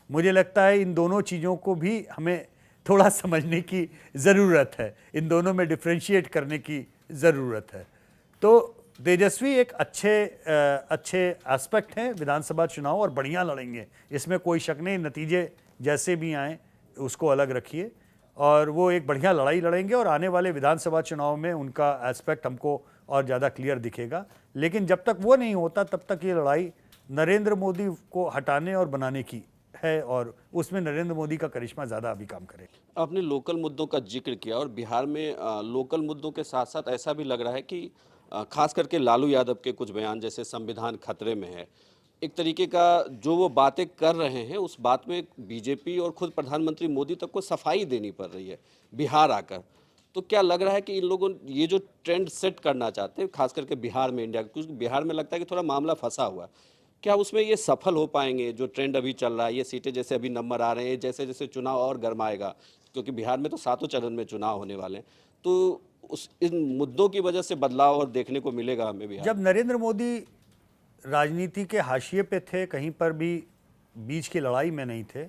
मुझे लगता है इन दोनों चीज़ों को भी हमें थोड़ा समझने की ज़रूरत है, इन दोनों में डिफ्रेंशिएट करने की ज़रूरत है। तो तेजस्वी एक अच्छे एस्पेक्ट हैं विधानसभा चुनाव और बढ़िया लड़ेंगे, इसमें कोई शक नहीं। नतीजे जैसे भी आएँ उसको अलग रखिए, और वो एक बढ़िया लड़ाई लड़ेंगे और आने वाले विधानसभा चुनाव में उनका एस्पेक्ट हमको और ज़्यादा क्लियर दिखेगा। लेकिन जब तक वो नहीं होता तब तक ये लड़ाई नरेंद्र मोदी को हटाने और बनाने की है, और उसमें नरेंद्र मोदी का करिश्मा ज़्यादा अभी काम करेगा। आपने लोकल मुद्दों का जिक्र किया और बिहार में लोकल मुद्दों के साथ साथ ऐसा भी लग रहा है कि खास करके लालू यादव के कुछ बयान, जैसे संविधान खतरे में है, एक तरीके का जो वो बातें कर रहे हैं उस बात में बीजेपी और खुद प्रधानमंत्री मोदी तक को सफाई देनी पड़ रही है बिहार आकर। तो क्या लग रहा है कि इन लोगों ये जो ट्रेंड सेट करना चाहते हैं खास करके बिहार में, इंडिया, क्योंकि बिहार में लगता है कि थोड़ा मामला फंसा हुआ है, क्या उसमें ये सफल हो पाएंगे? जो ट्रेंड अभी चल रहा है, ये सीटें जैसे अभी नंबर आ रहे हैं, जैसे जैसे चुनाव और गरमाएगा, क्योंकि बिहार में तो 7 चरण में चुनाव होने वाले हैं, तो इन मुद्दों की वजह से बदलाव और देखने को मिलेगा हमें बिहार। जब नरेंद्र मोदी राजनीति के हाशिए पे थे, कहीं पर भी बीच की लड़ाई में नहीं थे।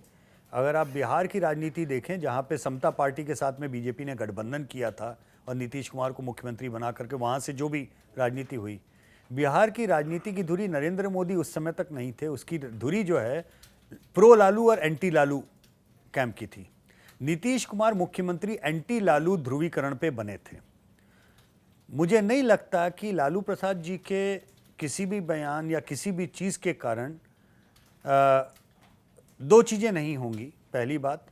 अगर आप बिहार की राजनीति देखें, जहाँ पे समता पार्टी के साथ में बीजेपी ने गठबंधन किया था और नीतीश कुमार को मुख्यमंत्री बना करके वहाँ से जो भी राजनीति हुई, बिहार की राजनीति की धुरी नरेंद्र मोदी उस समय तक नहीं थे। उसकी धुरी जो है प्रो लालू और एंटी लालू कैंप की थी। नीतीश कुमार मुख्यमंत्री एंटी लालू ध्रुवीकरण पे बने थे। मुझे नहीं लगता कि लालू प्रसाद जी के किसी भी बयान या किसी भी चीज़ के कारण 2 चीज़ें नहीं होंगी। पहली बात,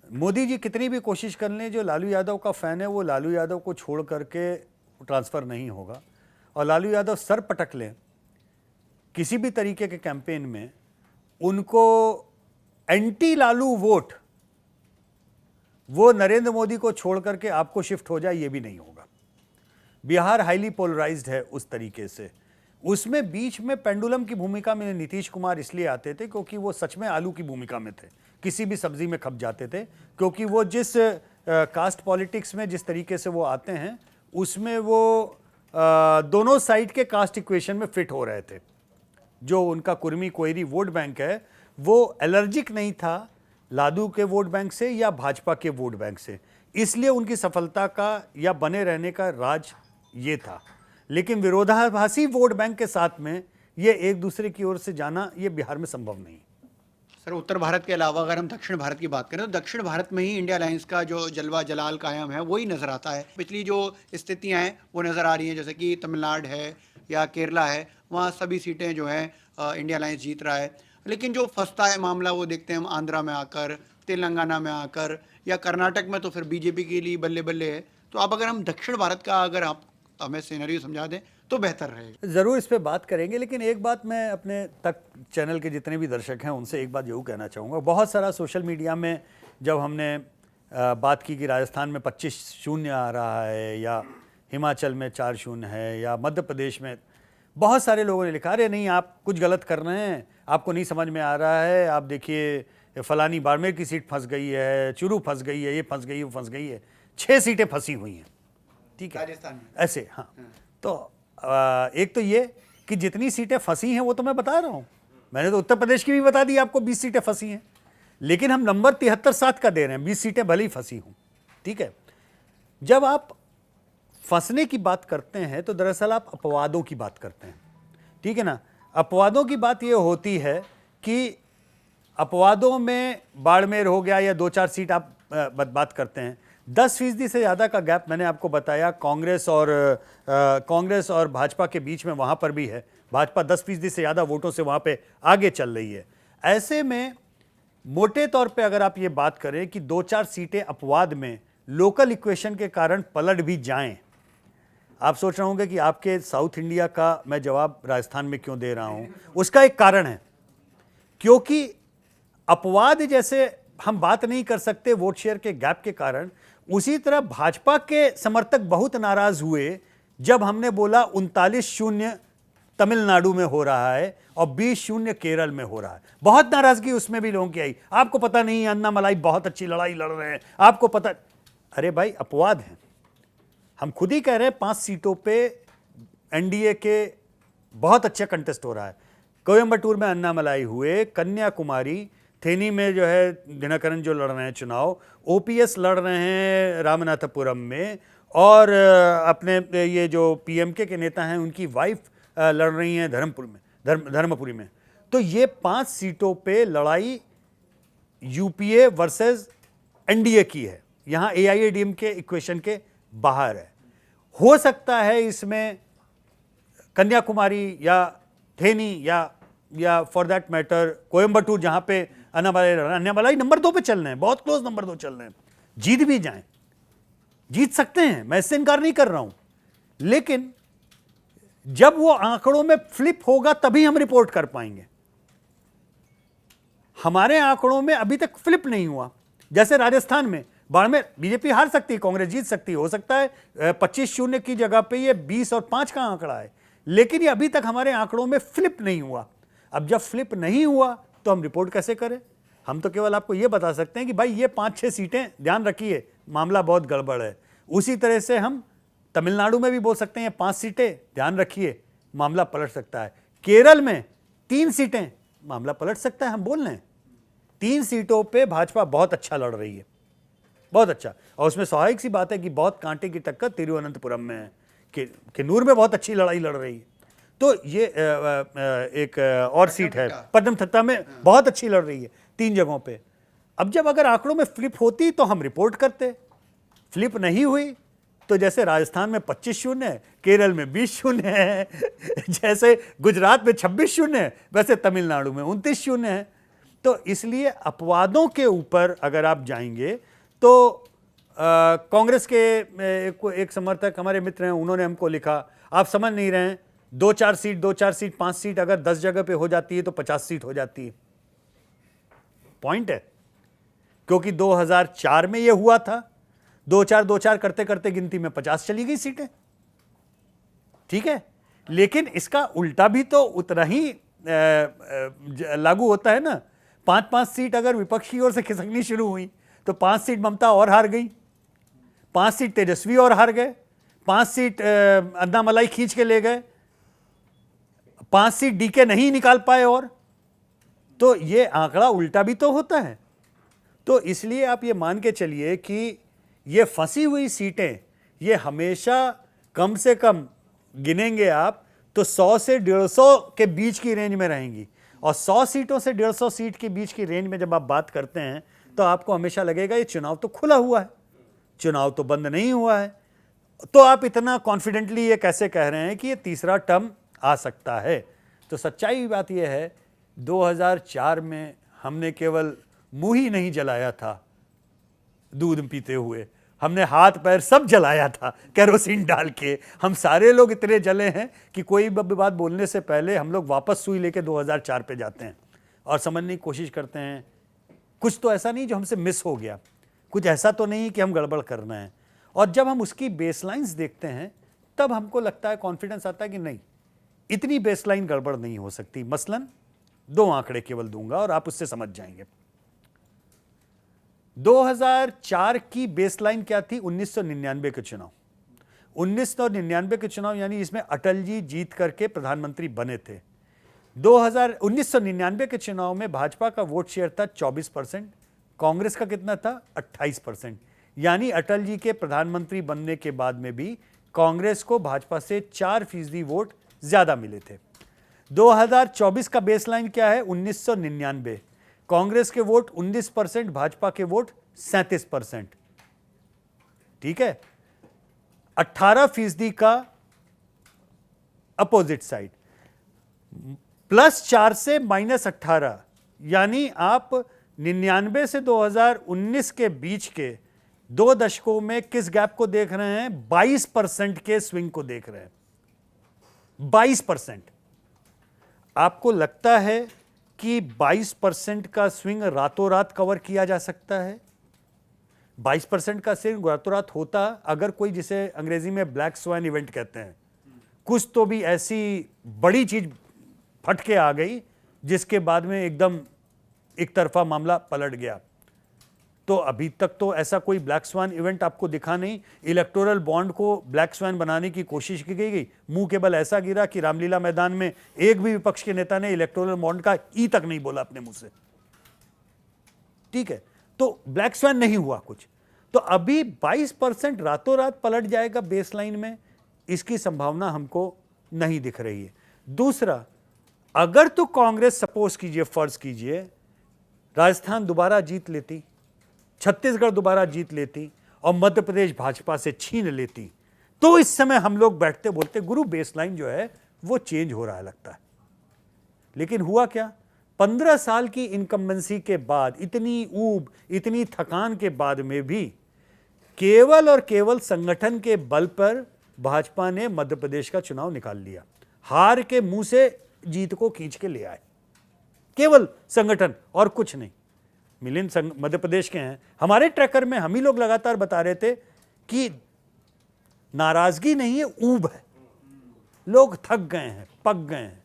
मोदी जी कितनी भी कोशिश कर लें, जो लालू यादव का फ़ैन है वो लालू यादव को छोड़ करके ट्रांसफ़र नहीं होगा, और लालू यादव सर पटक लें किसी भी तरीके के कैंपेन में, उनको एंटी लालू वोट वो नरेंद्र मोदी को छोड़ करके आपको शिफ्ट हो जाए, ये भी नहीं होगा। बिहार हाईली पोलराइज्ड है उस तरीके से। उसमें बीच में पेंडुलम की भूमिका में नीतीश कुमार इसलिए आते थे क्योंकि वो सच में आलू की भूमिका में थे, किसी भी सब्जी में खप जाते थे, क्योंकि वो जिस कास्ट पॉलिटिक्स में जिस तरीके से वो आते हैं उसमें वो दोनों साइड के कास्ट इक्वेशन में फिट हो रहे थे। जो उनका कुर्मी कोयरी वोट बैंक है वो एलर्जिक नहीं था लादू के वोट बैंक से या भाजपा के वोट बैंक से, इसलिए उनकी सफलता का या बने रहने का राज ये था। लेकिन विरोधाभासी वोट बैंक के साथ में ये एक दूसरे की ओर से जाना ये बिहार में संभव नहीं। सर, उत्तर भारत के अलावा अगर हम दक्षिण भारत की बात करें तो दक्षिण भारत में ही इंडिया अलायंस का जो जलवा जलाल कायम है वही नज़र आता है। पिछली जो स्थितियां हैं वो नज़र आ रही हैं, जैसे कि तमिलनाडु है या केरला है, वहाँ सभी सीटें जो हैं इंडिया अलायंस जीत रहा है। लेकिन जो फंसता है मामला वो देखते हैं हम आंध्रा में आकर, तेलंगाना में आकर, या कर्नाटक में तो फिर बीजेपी के लिए बल्ले बल्ले है। तो आप अगर हम दक्षिण भारत का अगर आप हमें सिनेरियो समझा दें तो बेहतर रहेगा। ज़रूर इस पे बात करेंगे, लेकिन एक बात मैं अपने तक चैनल के जितने भी दर्शक हैं उनसे एक बात ज़रूर कहना चाहूँगा। बहुत सारा सोशल मीडिया में जब हमने बात की कि राजस्थान में 25-0 आ रहा है या हिमाचल में 4-0 है या मध्य प्रदेश में, बहुत सारे लोगों ने लिखा, अरे नहीं आप कुछ गलत कर रहे हैं, आपको नहीं समझ में आ रहा है, आप देखिए फलानी बाड़मेर की सीट फंस गई है, चुरू फंस गई है, ये फंस गई, वो फंस गई है। 6 सीटें फंसी हुई हैं, ठीक है, राजस्थान में ऐसे। हाँ, तो एक तो ये कि जितनी सीटें फंसी हैं वो तो मैं बता रहा हूँ, मैंने तो उत्तर प्रदेश की भी बता दी आपको 20 सीटें फंसी हैं, लेकिन हम नंबर 73-7 का दे रहे हैं, 20 सीटें भले ही फंसी हों, ठीक है। जब आप फंसने की बात करते हैं तो दरअसल आप अपवादों की बात करते हैं, ठीक है ना। अपवादों की बात ये होती है कि अपवादों में बाड़मेर हो गया या 2-4 सीट आप बात करते हैं। 10% से ज़्यादा का गैप मैंने आपको बताया कांग्रेस और भाजपा के बीच में, वहाँ पर भी है। भाजपा 10% से ज़्यादा वोटों से वहाँ पे आगे चल रही है। ऐसे में मोटे तौर पे अगर आप ये बात करें कि 2-4 सीटें अपवाद में लोकल इक्वेशन के कारण पलट भी जाएं, आप सोच रहे होंगे कि आपके साउथ इंडिया का मैं जवाब राजस्थान में क्यों दे रहा हूँ। उसका एक कारण है, क्योंकि अपवाद जैसे हम बात नहीं कर सकते वोट शेयर के गैप के कारण, उसी तरह भाजपा के समर्थक बहुत नाराज हुए जब हमने बोला 39-0 तमिलनाडु में हो रहा है और 20-0 केरल में हो रहा है। बहुत नाराजगी उसमें भी लोगों की आई, आपको पता नहीं अन्नामलाई बहुत अच्छी लड़ाई लड़ रहे हैं, आपको पता। अरे भाई अपवाद हैं, हम खुद ही कह रहे हैं 5 सीटों पे एनडीए के बहुत अच्छा कंटेस्ट हो रहा है। कोयम्बटूर में अन्नामलाई हुए, कन्याकुमारी, थेनी में जो है दिनकरन जो लड़ रहे हैं चुनाव, ओपीएस लड़ रहे हैं रामनाथपुरम में, और अपने ये जो पीएमके के नेता हैं उनकी वाइफ लड़ रही हैं धर्मपुरी में। तो ये 5 सीटों पे लड़ाई यूपीए वर्सेस एनडीए की है, यहाँ एआईएडीएम के इक्वेशन के बाहर है। हो सकता है इसमें कन्याकुमारी या थेनी या फॉर दैट मैटर कोयम्बटूर, जहाँ पे अन्नामलाई नंबर 2 पे चल रहे हैं, बहुत क्लोज नंबर 2 चल रहे हैं, जीत भी जाएं, जीत सकते हैं, मैं इससे इनकार नहीं कर रहा हूं। लेकिन जब वो आंकड़ों में फ्लिप होगा तभी हम रिपोर्ट कर पाएंगे। हमारे आंकड़ों में अभी तक फ्लिप नहीं हुआ। जैसे राजस्थान में बाड़मेर बीजेपी हार सकती है, कांग्रेस जीत सकती है, हो सकता है 25-0 की जगह पे ये 20 और 5 का आंकड़ा है, लेकिन ये अभी तक हमारे आंकड़ों में फ्लिप नहीं हुआ। अब जब फ्लिप नहीं हुआ तो हम रिपोर्ट कैसे करें? हम तो केवल आपको ये बता सकते हैं कि भाई ये 5-6 सीटें ध्यान रखिए, मामला बहुत गड़बड़ है। उसी तरह से हम तमिलनाडु में भी बोल सकते हैं 5 सीटें ध्यान रखिए, मामला पलट सकता है। केरल में 3 सीटें, मामला पलट सकता है, हम बोल रहे हैं 3 सीटों पे भाजपा बहुत अच्छा लड़ रही है, बहुत अच्छा। और उसमें स्वाभाविक सी बात है कि बहुत कांटे की टक्कर तिरुवनंतपुरम में है, किन्नूर में बहुत अच्छी लड़ाई लड़ रही है। तो ये एक और सीट है पद्मथत्ता में बहुत अच्छी लड़ रही है 3 जगहों पे। अब जब अगर आंकड़ों में फ्लिप होती तो हम रिपोर्ट करते, फ्लिप नहीं हुई तो जैसे राजस्थान में 25-0 है, केरल में 20-0 है, जैसे गुजरात में 26-0 है, वैसे तमिलनाडु में 29-0 है। तो इसलिए अपवादों के ऊपर अगर आप जाएंगे तो कांग्रेस के एक समर्थक हमारे मित्र हैं, उन्होंने हमको लिखा, आप समझ नहीं रहे हैं, 2-4 सीट 5 सीट अगर 10 जगह पे हो जाती है तो 50 सीट हो जाती है। पॉइंट है, क्योंकि 2004 में ये हुआ था, 2-4 करते करते गिनती में 50 चली गई सीटें, ठीक है। लेकिन इसका उल्टा भी तो उतना ही लागू होता है ना। 5-5 सीट अगर विपक्ष की ओर से खिसकनी शुरू हुई तो 5 सीट ममता और हार गई, 5 सीट तेजस्वी और हार गए, 5 सीट अन्नामलाई खींच के ले गए, 5 सीट डीके नहीं निकाल पाए। और तो ये आंकड़ा उल्टा भी तो होता है। तो इसलिए आप ये मान के चलिए कि ये फंसी हुई सीटें ये हमेशा कम से कम गिनेंगे आप तो 100 से 150 के बीच की रेंज में रहेंगी। और 100 सीटों से 150 सीट के बीच की रेंज में जब आप बात करते हैं तो आपको हमेशा लगेगा ये चुनाव तो खुला हुआ है, चुनाव तो बंद नहीं हुआ है। तो आप इतना कॉन्फिडेंटली ये कैसे कह रहे हैं कि ये तीसरा टर्म आ सकता है? तो सच्चाई बात यह है 2004 में हमने केवल मुंह ही नहीं जलाया था दूध पीते हुए, हमने हाथ पैर सब जलाया था केरोसिन डाल के। हम सारे लोग इतने जले हैं कि कोई बात बोलने से पहले हम लोग वापस सुई लेके 2004 पे जाते हैं और समझने की कोशिश करते हैं कुछ तो ऐसा नहीं जो हमसे मिस हो गया, कुछ ऐसा तो नहीं कि हम गड़बड़ करना है। और जब हम उसकी बेसलाइंस देखते हैं तब हमको लगता है, कॉन्फिडेंस आता है कि नहीं, इतनी बेसलाइन गड़बड़ नहीं हो सकती। मसलन 2 आंकड़े केवल दूंगा और आप उससे समझ जाएंगे। 2004 की बेसलाइन क्या थी? 1999 के चुनाव। 1999 के चुनाव यानी इसमें अटल जी जीत करके प्रधानमंत्री बने थे। 1999 के चुनाव में भाजपा का वोट शेयर था 24%, कांग्रेस का कितना था? 28%। यानी अटल जी के प्रधानमंत्री बनने के बाद में भी कांग्रेस को भाजपा से 4% वोट ज्यादा मिले थे। 2024 का बेसलाइन क्या है? 1999, कांग्रेस के वोट 19%, भाजपा के वोट 37%। ठीक है, 18% का अपोजिट साइड, +4 से -18, यानी आप 99 से 2019 के बीच के 2 दशकों में किस गैप को देख रहे हैं? 22% के स्विंग को देख रहे हैं। 22%। आपको लगता है कि 22% का स्विंग रातों रात कवर किया जा सकता है? 22% का स्विंग रातों रात होता अगर कोई, जिसे अंग्रेजी में ब्लैक स्वान इवेंट कहते हैं, कुछ तो भी ऐसी बड़ी चीज फट के आ गई जिसके बाद में एकदम एक तरफा मामला पलट गया। तो अभी तक तो ऐसा कोई ब्लैक स्वान इवेंट आपको दिखा नहीं। इलेक्टोरल बॉन्ड को ब्लैक स्वान बनाने की कोशिश की गई, मुंह केवल ऐसा गिरा कि रामलीला मैदान में एक भी विपक्ष के नेता ने इलेक्टोरल बॉन्ड का ई तक नहीं बोला अपने मुंह से। ठीक है, तो ब्लैक स्वान नहीं हुआ कुछ। तो अभी 22% रातों रात पलट जाएगा बेसलाइन में, इसकी संभावना हमको नहीं दिख रही है। दूसरा, अगर तो कांग्रेस सपोज कीजिए, फर्ज कीजिए राजस्थान दोबारा जीत लेती, छत्तीसगढ़ दोबारा जीत लेती और मध्य प्रदेश भाजपा से छीन लेती, तो इस समय हम लोग बैठते बोलते गुरु बेसलाइन जो है वो चेंज हो रहा है लगता है। लेकिन हुआ क्या? 15 साल की इनकम्बेंसी के बाद, इतनी ऊब, इतनी थकान के बाद में भी केवल और केवल संगठन के बल पर भाजपा ने मध्य प्रदेश का चुनाव निकाल लिया। हार के मुंह से जीत को खींच के ले आए, केवल संगठन और कुछ नहीं। मिलिंद मध्य प्रदेश के हैं, हमारे ट्रैकर में हम ही लोग लगातार बता रहे थे कि नाराजगी नहीं है, ऊब है। लोग थक गए हैं, पक गए हैं।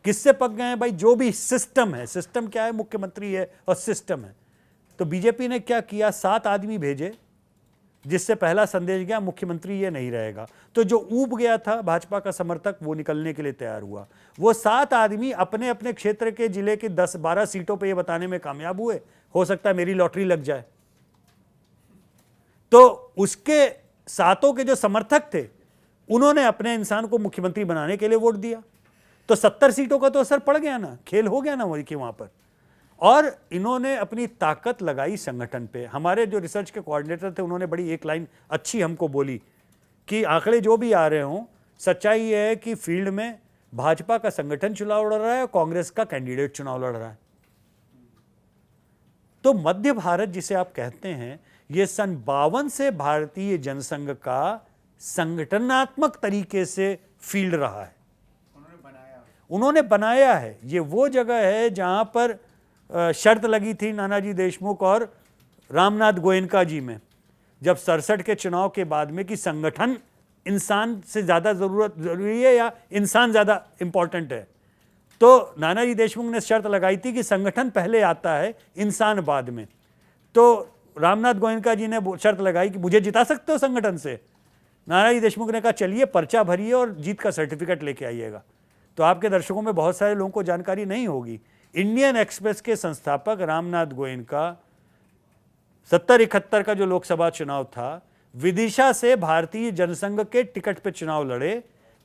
किससे पक गए हैं भाई? जो भी सिस्टम है। सिस्टम क्या है? मुख्यमंत्री है और सिस्टम है। तो बीजेपी ने क्या किया? 7 आदमी भेजे, जिससे पहला संदेश गया मुख्यमंत्री ये नहीं रहेगा। तो जो ऊब गया था भाजपा का समर्थक, वो निकलने के लिए तैयार हुआ। वो 7 आदमी अपने अपने क्षेत्र के जिले की 10-12 सीटों पे ये बताने में कामयाब हुए, हो सकता है मेरी लॉटरी लग जाए। तो उसके 7 के जो समर्थक थे, उन्होंने अपने इंसान को मुख्यमंत्री बनाने के लिए वोट दिया। तो 70 सीटों का तो असर पड़ गया ना, खेल हो गया ना वही के वहां पर। और इन्होंने अपनी ताकत लगाई संगठन पे। हमारे जो रिसर्च के कोऑर्डिनेटर थे, उन्होंने बड़ी एक लाइन अच्छी हमको बोली कि आंकड़े जो भी आ रहे हों, सच्चाई ये है कि फील्ड में भाजपा का संगठन चुनाव लड़ रहा है और कांग्रेस का कैंडिडेट चुनाव लड़ रहा है। तो मध्य भारत जिसे आप कहते हैं, ये सन 52 से भारतीय जनसंघ का संगठनात्मक तरीके से फील्ड रहा है। उन्होंने बनाया है। ये वो जगह है जहां पर शर्त लगी थी नानाजी देशमुख और रामनाथ गोयनका जी में, जब 67 के चुनाव के बाद में, कि संगठन इंसान से ज़्यादा जरूरी है या इंसान ज़्यादा इंपॉर्टेंट है। तो नानाजी देशमुख ने शर्त लगाई थी कि संगठन पहले आता है, इंसान बाद में। तो रामनाथ गोयनका जी ने शर्त लगाई कि मुझे जिता सकते हो संगठन से। नानाजी देशमुख ने कहा चलिए पर्चा भरिए और जीत का सर्टिफिकेट लेके आइएगा। तो आपके दर्शकों में बहुत सारे लोगों को जानकारी नहीं होगी, इंडियन एक्सप्रेस के संस्थापक रामनाथ गोयनका 70-71 का जो लोकसभा चुनाव था, विदिशा से भारतीय जनसंघ के टिकट पे चुनाव लड़े,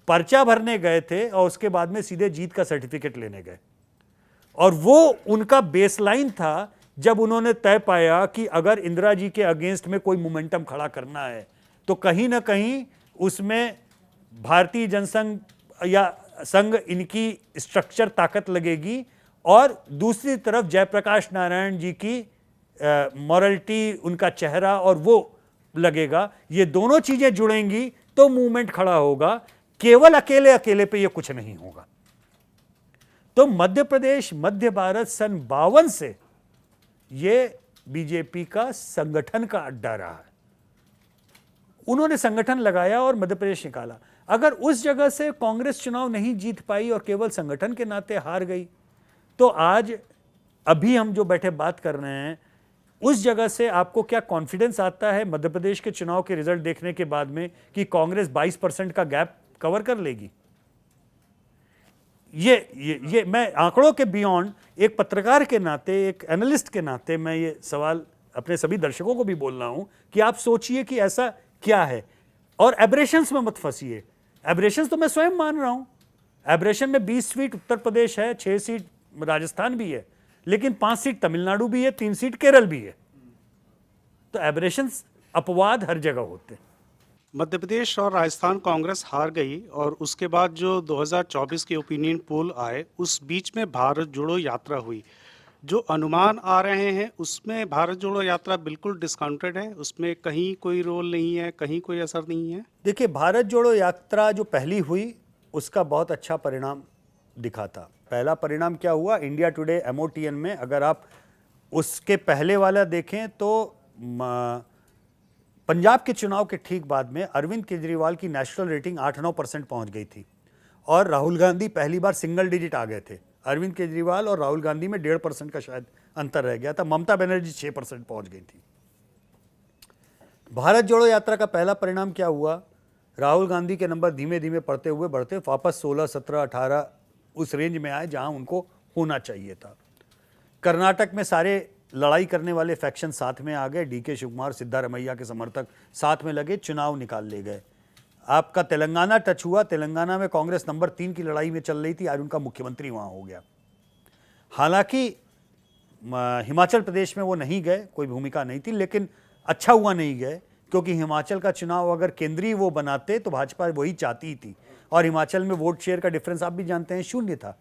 पर्चा भरने गए थे और उसके बाद में सीधे जीत का सर्टिफिकेट लेने गए। और वो उनका बेसलाइन था जब उन्होंने तय पाया कि अगर इंदिरा जी के अगेंस्ट में कोई मोमेंटम खड़ा करना है तो कहीं ना कहीं उसमें भारतीय जनसंघ या संघ इनकी स्ट्रक्चर ताकत लगेगी और दूसरी तरफ जयप्रकाश नारायण जी की मॉरलिटी, उनका चेहरा और वो लगेगा। ये दोनों चीजें जुड़ेंगी तो मूवमेंट खड़ा होगा, केवल अकेले अकेले पे ये कुछ नहीं होगा। तो मध्य प्रदेश, मध्य भारत सन 52 से ये बीजेपी का संगठन का अड्डा रहा है। उन्होंने संगठन लगाया और मध्य प्रदेश निकाला। अगर उस जगह से कांग्रेस चुनाव नहीं जीत पाई और केवल संगठन के नाते हार गई, तो आज अभी हम जो बैठे बात कर रहे हैं, उस जगह से आपको क्या कॉन्फिडेंस आता है मध्य प्रदेश के चुनाव के रिजल्ट देखने के बाद में कि कांग्रेस 22% का गैप कवर कर लेगी? ये मैं आंकड़ों के बियॉन्ड एक पत्रकार के नाते, एक एनालिस्ट के नाते मैं ये सवाल अपने सभी दर्शकों को भी बोल रहा हूं कि आप सोचिए कि ऐसा क्या है और एब्रेशंस में मत फंसिए। एब्रेशंस तो मैं स्वयं मान रहा हूं। एब्रेशन में 20 सीट उत्तर प्रदेश है, 6 सीट राजस्थान भी है, लेकिन 5 सीट तमिलनाडु भी है, 3 सीट केरल भी है। तो एब्रेशंस, अपवाद हर जगह होते हैं। मध्य प्रदेश और राजस्थान कांग्रेस हार गई और उसके बाद जो 2024 के ओपिनियन पोल आए, उस बीच में भारत जोड़ो यात्रा हुई। जो अनुमान आ रहे हैं उसमें भारत जोड़ो यात्रा बिल्कुल डिस्काउंटेड है, उसमें कहीं कोई रोल नहीं है, कहीं कोई असर नहीं है। देखिए, भारत जोड़ो यात्रा जो पहली हुई उसका बहुत अच्छा परिणाम दिखा था। पहला परिणाम क्या हुआ? इंडिया टुडे MOTN में अगर आप उसके पहले वाला देखें तो पंजाब के चुनाव के ठीक बाद में अरविंद केजरीवाल की नेशनल रेटिंग 8-9% पहुंच गई थी और राहुल गांधी पहली बार सिंगल डिजिट आ गए थे। अरविंद केजरीवाल और राहुल गांधी में 1.5% का शायद अंतर रह गया था। ममता बनर्जी 6% पहुंच गई थी। भारत जोड़ो यात्रा का पहला परिणाम क्या हुआ? राहुल गांधी के नंबर धीमे धीमे बढ़ते हुए वापस 16, 17, 18 उस रेंज में आए जहां उनको होना चाहिए था। कर्नाटक में सारे लड़ाई करने वाले फैक्शन साथ में आ गए, DK शिवकुमार, सिद्धारमैया के समर्थक साथ में लगे, चुनाव निकाल ले गए। आपका तेलंगाना टच हुआ। तेलंगाना में कांग्रेस नंबर 3 की लड़ाई में चल रही थी, आज उनका मुख्यमंत्री वहां हो गया। हालांकि हिमाचल प्रदेश में वो नहीं गए, कोई भूमिका नहीं थी, लेकिन अच्छा हुआ नहीं गए क्योंकि हिमाचल का चुनाव अगर केंद्रीय वो बनाते तो भाजपा वही चाहती थी और हिमाचल में वोट शेयर का डिफरेंस आप भी जानते हैं 0 था।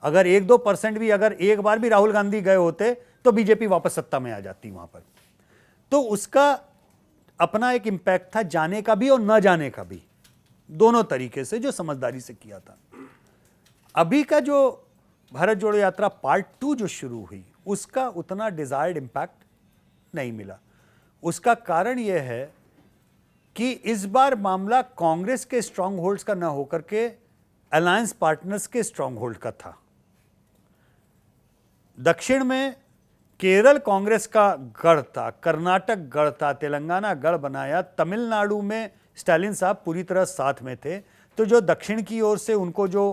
अगर 1-2% भी, अगर एक बार भी राहुल गांधी गए होते तो बीजेपी वापस सत्ता में आ जाती वहां पर। तो उसका अपना एक इंपैक्ट था, जाने का भी और न जाने का भी, दोनों तरीके से, जो समझदारी से किया था। अभी का जो भारत जोड़ो यात्रा पार्ट 2 जो शुरू हुई, उसका उतना डिजायर्ड इंपैक्ट नहीं मिला। उसका कारण यह है कि इस बार मामला कांग्रेस के स्ट्रांग होल्ड्स का न होकर के अलायंस पार्टनर्स के स्ट्रांग होल्ड का था। दक्षिण में केरल कांग्रेस का गढ़ था, कर्नाटक गढ़ था, तेलंगाना गढ़ बनाया, तमिलनाडु में स्टालिन साहब पूरी तरह साथ में थे। तो जो दक्षिण की ओर से उनको जो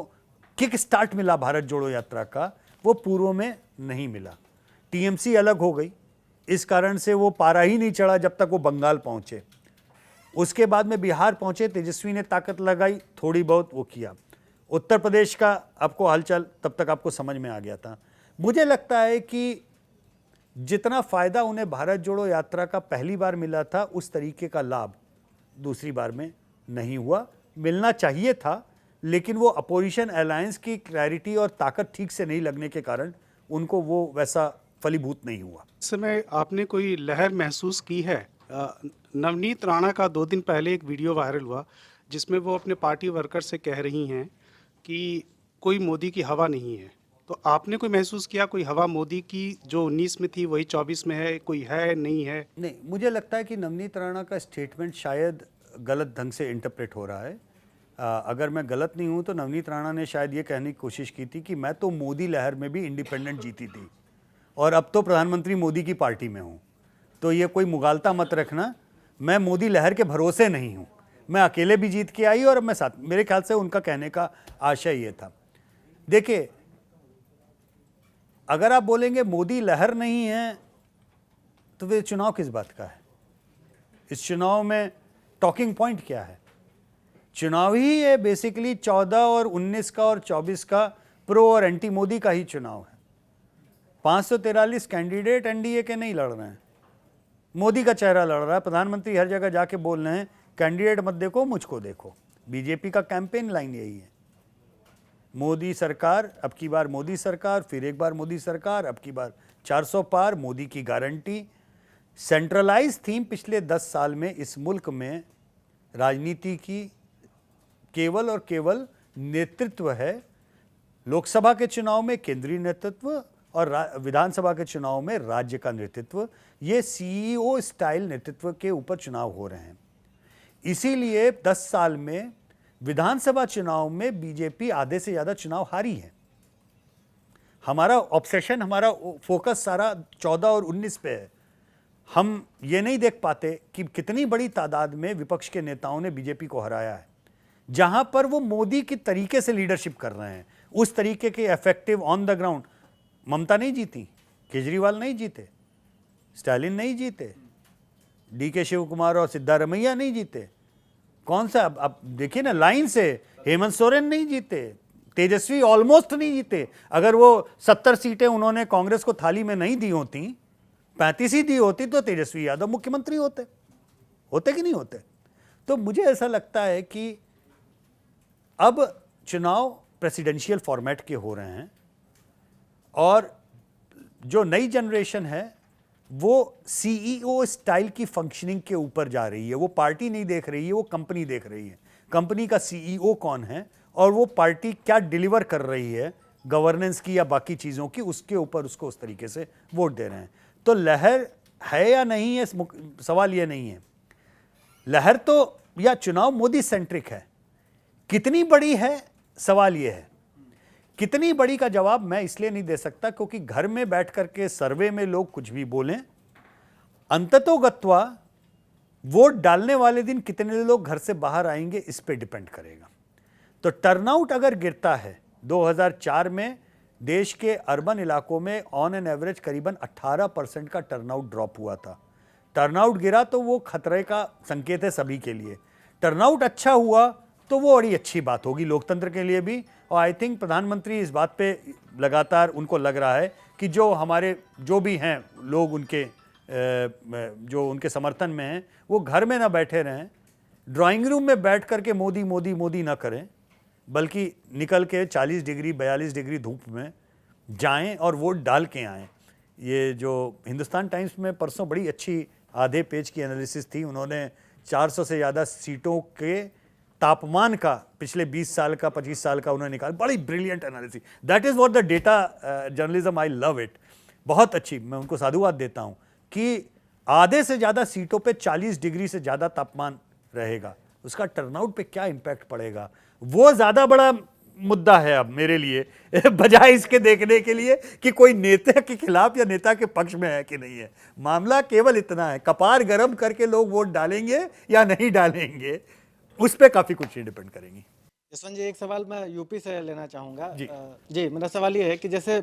किक स्टार्ट मिला भारत जोड़ो यात्रा का, वो पूर्व में नहीं मिला। TMC अलग हो गई, इस कारण से वो पारा ही नहीं चढ़ा जब तक वो बंगाल पहुंचे। उसके बाद में बिहार पहुंचे, तेजस्वी ने ताकत लगाई, थोड़ी बहुत वो किया। उत्तर प्रदेश का आपको हालचाल तब तक आपको समझ में आ गया था। मुझे लगता है कि जितना फायदा उन्हें भारत जोड़ो यात्रा का पहली बार मिला था, उस तरीके का लाभ दूसरी बार में नहीं हुआ। मिलना चाहिए था, लेकिन वो अपोजिशन अलायंस की क्लैरिटी और ताकत ठीक से नहीं लगने के कारण उनको वो वैसा फलीभूत नहीं हुआ। इस समय आपने कोई लहर महसूस की है? नवनीत राणा का 2 दिन पहले एक वीडियो वायरल हुआ जिसमें वो अपने पार्टी वर्कर से कह रही हैं कि कोई मोदी की हवा नहीं है। तो आपने कोई महसूस किया कोई हवा मोदी की जो 19 में थी वही 24 में है, कोई है नहीं है? नहीं, मुझे लगता है कि नवनीत राणा का स्टेटमेंट शायद गलत ढंग से इंटरप्रेट हो रहा है। अगर मैं गलत नहीं हूं तो नवनीत राणा ने शायद ये कहने की कोशिश की थी कि मैं तो मोदी लहर में भी इंडिपेंडेंट जीती थी और अब तो प्रधानमंत्री मोदी की पार्टी में हूं। तो ये कोई मुगालता मत रखना, मैं मोदी लहर के भरोसे नहीं हूँ, मैं अकेले भी जीत के आई और अब मैं साथ, मेरे ख्याल से उनका कहने का आशय ये था। देखिए, अगर आप बोलेंगे मोदी लहर नहीं है तो फिर चुनाव किस बात का है? इस चुनाव में टॉकिंग पॉइंट क्या है? चुनाव ही है बेसिकली 14 और 19 का और 24 का प्रो और एंटी मोदी का ही चुनाव है। 543 कैंडिडेट एनडीए के नहीं लड़ रहे हैं, मोदी का चेहरा लड़ रहा है। प्रधानमंत्री हर जगह जाके बोल रहे हैं कैंडिडेट मत देखो, मुझको देखो। बीजेपी का कैंपेन लाइन यही है, मोदी सरकार, अब की बार मोदी सरकार, फिर एक बार मोदी सरकार, अब की बार 400 पार, मोदी की गारंटी। सेंट्रलाइज थीम पिछले 10 साल में इस मुल्क में राजनीति की केवल और केवल नेतृत्व है। लोकसभा के चुनाव में केंद्रीय नेतृत्व और विधानसभा के चुनाव में राज्य का नेतृत्व, ये सीईओ स्टाइल नेतृत्व के ऊपर चुनाव हो रहे हैं। इसीलिए 10 साल में विधानसभा चुनाव में बीजेपी आधे से ज़्यादा चुनाव हारी है। हमारा ऑब्सेशन, हमारा फोकस सारा 14 और 19 पे है। हम ये नहीं देख पाते कि कितनी बड़ी तादाद में विपक्ष के नेताओं ने बीजेपी को हराया है, जहां पर वो मोदी की तरीके से लीडरशिप कर रहे हैं, उस तरीके के इफेक्टिव ऑन द ग्राउंड। ममता नहीं जीती, केजरीवाल नहीं जीते, स्टालिन नहीं जीते, डीके शिव कुमार और सिद्धारमैया नहीं जीते। कौन सा अब देखिए ना लाइन से, हेमंत सोरेन नहीं जीते, तेजस्वी ऑलमोस्ट नहीं जीते। अगर वो 70 सीटें उन्होंने कांग्रेस को थाली में नहीं दी होती, 35 ही दी होती, तो तेजस्वी यादव मुख्यमंत्री होते कि नहीं होते? तो मुझे ऐसा लगता है कि अब चुनाव प्रेसिडेंशियल फॉर्मेट के हो रहे हैं और जो नई जनरेशन है वो सीईओ स्टाइल की फंक्शनिंग के ऊपर जा रही है। वो पार्टी नहीं देख रही है, वो कंपनी देख रही है। कंपनी का सीईओ कौन है और वो पार्टी क्या डिलीवर कर रही है गवर्नेंस की या बाकी चीज़ों की, उसके ऊपर उसको उस तरीके से वोट दे रहे हैं। तो लहर है या नहीं है, सवाल ये नहीं है। लहर तो या चुनाव मोदी सेंट्रिक है, कितनी बड़ी है सवाल ये है। कितनी बड़ी का जवाब मैं इसलिए नहीं दे सकता क्योंकि घर में बैठ करके सर्वे में लोग कुछ भी बोलें, अंततोगत्वा वोट डालने वाले दिन कितने लोग घर से बाहर आएंगे इस पे डिपेंड करेगा। तो टर्नआउट अगर गिरता है, 2004 में देश के अर्बन इलाकों में ऑन एन एवरेज करीबन 18% का टर्नआउट ड्रॉप हुआ था। टर्नआउट गिरा तो वो खतरे का संकेत है सभी के लिए। टर्नआउट अच्छा हुआ तो वो बड़ी अच्छी बात होगी लोकतंत्र के लिए भी। और आई थिंक प्रधानमंत्री इस बात पे लगातार, उनको लग रहा है कि जो हमारे जो भी हैं लोग उनके जो उनके समर्थन में हैं, वो घर में ना बैठे रहें, ड्राइंग रूम में बैठ करके मोदी मोदी मोदी ना करें, बल्कि निकल के 40 डिग्री 42 डिग्री धूप में जाएं और वोट डाल के आएं। ये जो हिंदुस्तान टाइम्स में परसों बड़ी अच्छी आधे पेज की एनालिसिस थी, उन्होंने 400 से ज़्यादा सीटों के तापमान का पिछले 20 साल का 25 साल का उन्होंने निकाला। बड़ी brilliant analysis, that is what the data journalism, I love it. बहुत अच्छी, मैं उनको साधुवाद देता हूँ कि आधे से ज़्यादा सीटों पे 40 डिग्री से ज़्यादा तापमान रहेगा, उसका टर्नआउट पे क्या इम्पैक्ट पड़ेगा, वो ज़्यादा बड़ा मुद्दा है अब मेरे लिए, बजाय इसके देखने के लिए कि कोई नेता के खिलाफ या नेता के पक्ष में है कि नहीं है। मामला केवल इतना है, कपार गर्म करके लोग वोट डालेंगे या नहीं डालेंगे, उस पर काफ़ी कुछ डिपेंड करेंगी। जसवंत जी, एक सवाल मैं यूपी से लेना चाहूँगा। जी। जी, मेरा सवाल ये है कि जैसे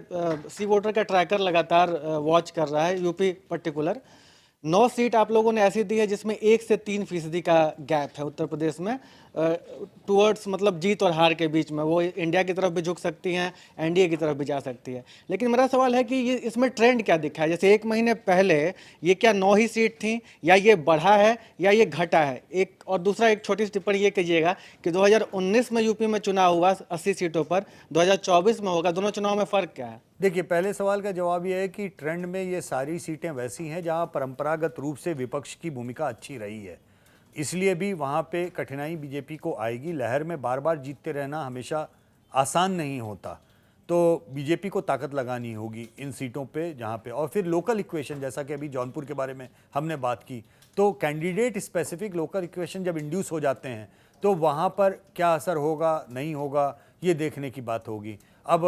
सी वोटर का ट्रैकर लगातार वॉच कर रहा है यूपी पर्टिकुलर, 9 सीट आप लोगों ने ऐसी दी है जिसमें 1 से 3% का गैप है उत्तर प्रदेश में टूवर्ड्स, मतलब जीत और हार के बीच में। वो इंडिया की तरफ भी झुक सकती हैं, एनडीए की तरफ भी जा सकती है। लेकिन मेरा सवाल है कि ये इसमें ट्रेंड क्या दिखा है? जैसे 1 महीने पहले ये क्या 9 ही सीट थी, या ये बढ़ा है या ये घटा है? एक और दूसरा, एक छोटी सी टिप्पणी ये कीजिएगा कि 2019 में यूपी में चुनाव हुआ 80 सीटों पर, 2024 में होगा, दोनों चुनाव में फ़र्क क्या है? देखिए, पहले सवाल का जवाब यह है कि ट्रेंड में ये सारी सीटें वैसी हैं जहां परंपरागत रूप से विपक्ष की भूमिका अच्छी रही है, इसलिए भी वहां पे कठिनाई बीजेपी को आएगी। लहर में बार बार जीतते रहना हमेशा आसान नहीं होता, तो बीजेपी को ताकत लगानी होगी इन सीटों पे जहां पे। और फिर लोकल इक्वेशन, जैसा कि अभी जौनपुर के बारे में हमने बात की, तो कैंडिडेट स्पेसिफिक लोकल इक्वेशन जब इंड्यूस हो जाते हैं तो वहाँ पर क्या असर होगा नहीं होगा ये देखने की बात होगी। अब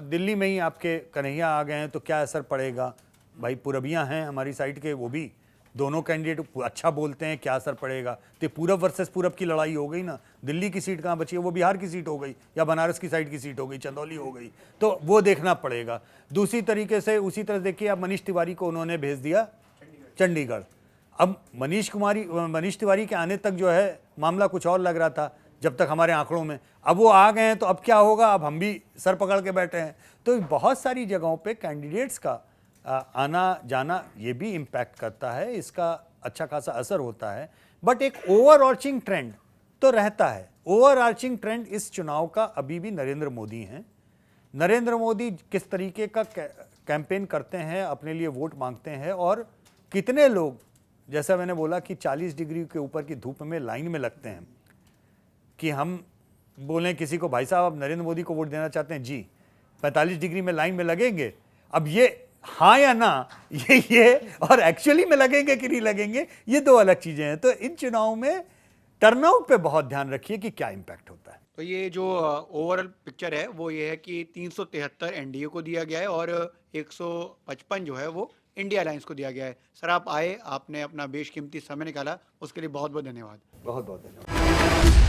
दिल्ली में ही आपके कन्हैया आ गए हैं तो क्या असर पड़ेगा, भाई पूरबियाँ हैं हमारी साइड के, वो भी दोनों कैंडिडेट अच्छा बोलते हैं, क्या असर पड़ेगा। तो पूरब वर्सेस पूरब की लड़ाई हो गई ना, दिल्ली की सीट कहाँ बची है, वो बिहार की सीट हो गई या बनारस की साइड की सीट हो गई, चंदौली हो गई, तो वो देखना पड़ेगा। दूसरी तरीके से उसी तरह देखिए, अब मनीष तिवारी को उन्होंने भेज दिया चंडीगढ़। अब मनीष तिवारी के आने तक जो है मामला कुछ और लग रहा था जब तक हमारे आंकड़ों में, अब वो आ गए हैं तो अब क्या होगा, अब हम भी सर पकड़ के बैठे हैं। तो बहुत सारी जगहों पे कैंडिडेट्स का आना जाना ये भी इम्पैक्ट करता है, इसका अच्छा खासा असर होता है। बट एक ओवरऑर्चिंग ट्रेंड तो रहता है। ओवरआर्चिंग ट्रेंड इस चुनाव का अभी भी नरेंद्र मोदी हैं। नरेंद्र मोदी किस तरीके का कैंपेन करते हैं, अपने लिए वोट मांगते हैं, और कितने लोग, जैसा मैंने बोला कि 40 डिग्री के ऊपर की धूप में लाइन में लगते हैं, कि हम बोलें किसी को भाई साहब आप नरेंद्र मोदी को वोट देना चाहते हैं जी, 45 डिग्री में लाइन में लगेंगे। अब ये हाँ या ना, ये और एक्चुअली में लगेंगे कि नहीं लगेंगे, ये दो अलग चीजें हैं। तो इन चुनाव में टर्नआउट पे बहुत ध्यान रखिए कि क्या इम्पैक्ट होता है। तो ये जो ओवरऑल पिक्चर है वो ये है कि 373 एनडीए को दिया गया है और 155 जो है वो इंडिया अलायंस को दिया गया है। सर आप आए, आपने अपना बेशकीमती समय निकाला, उसके लिए बहुत बहुत धन्यवाद। बहुत बहुत धन्यवाद।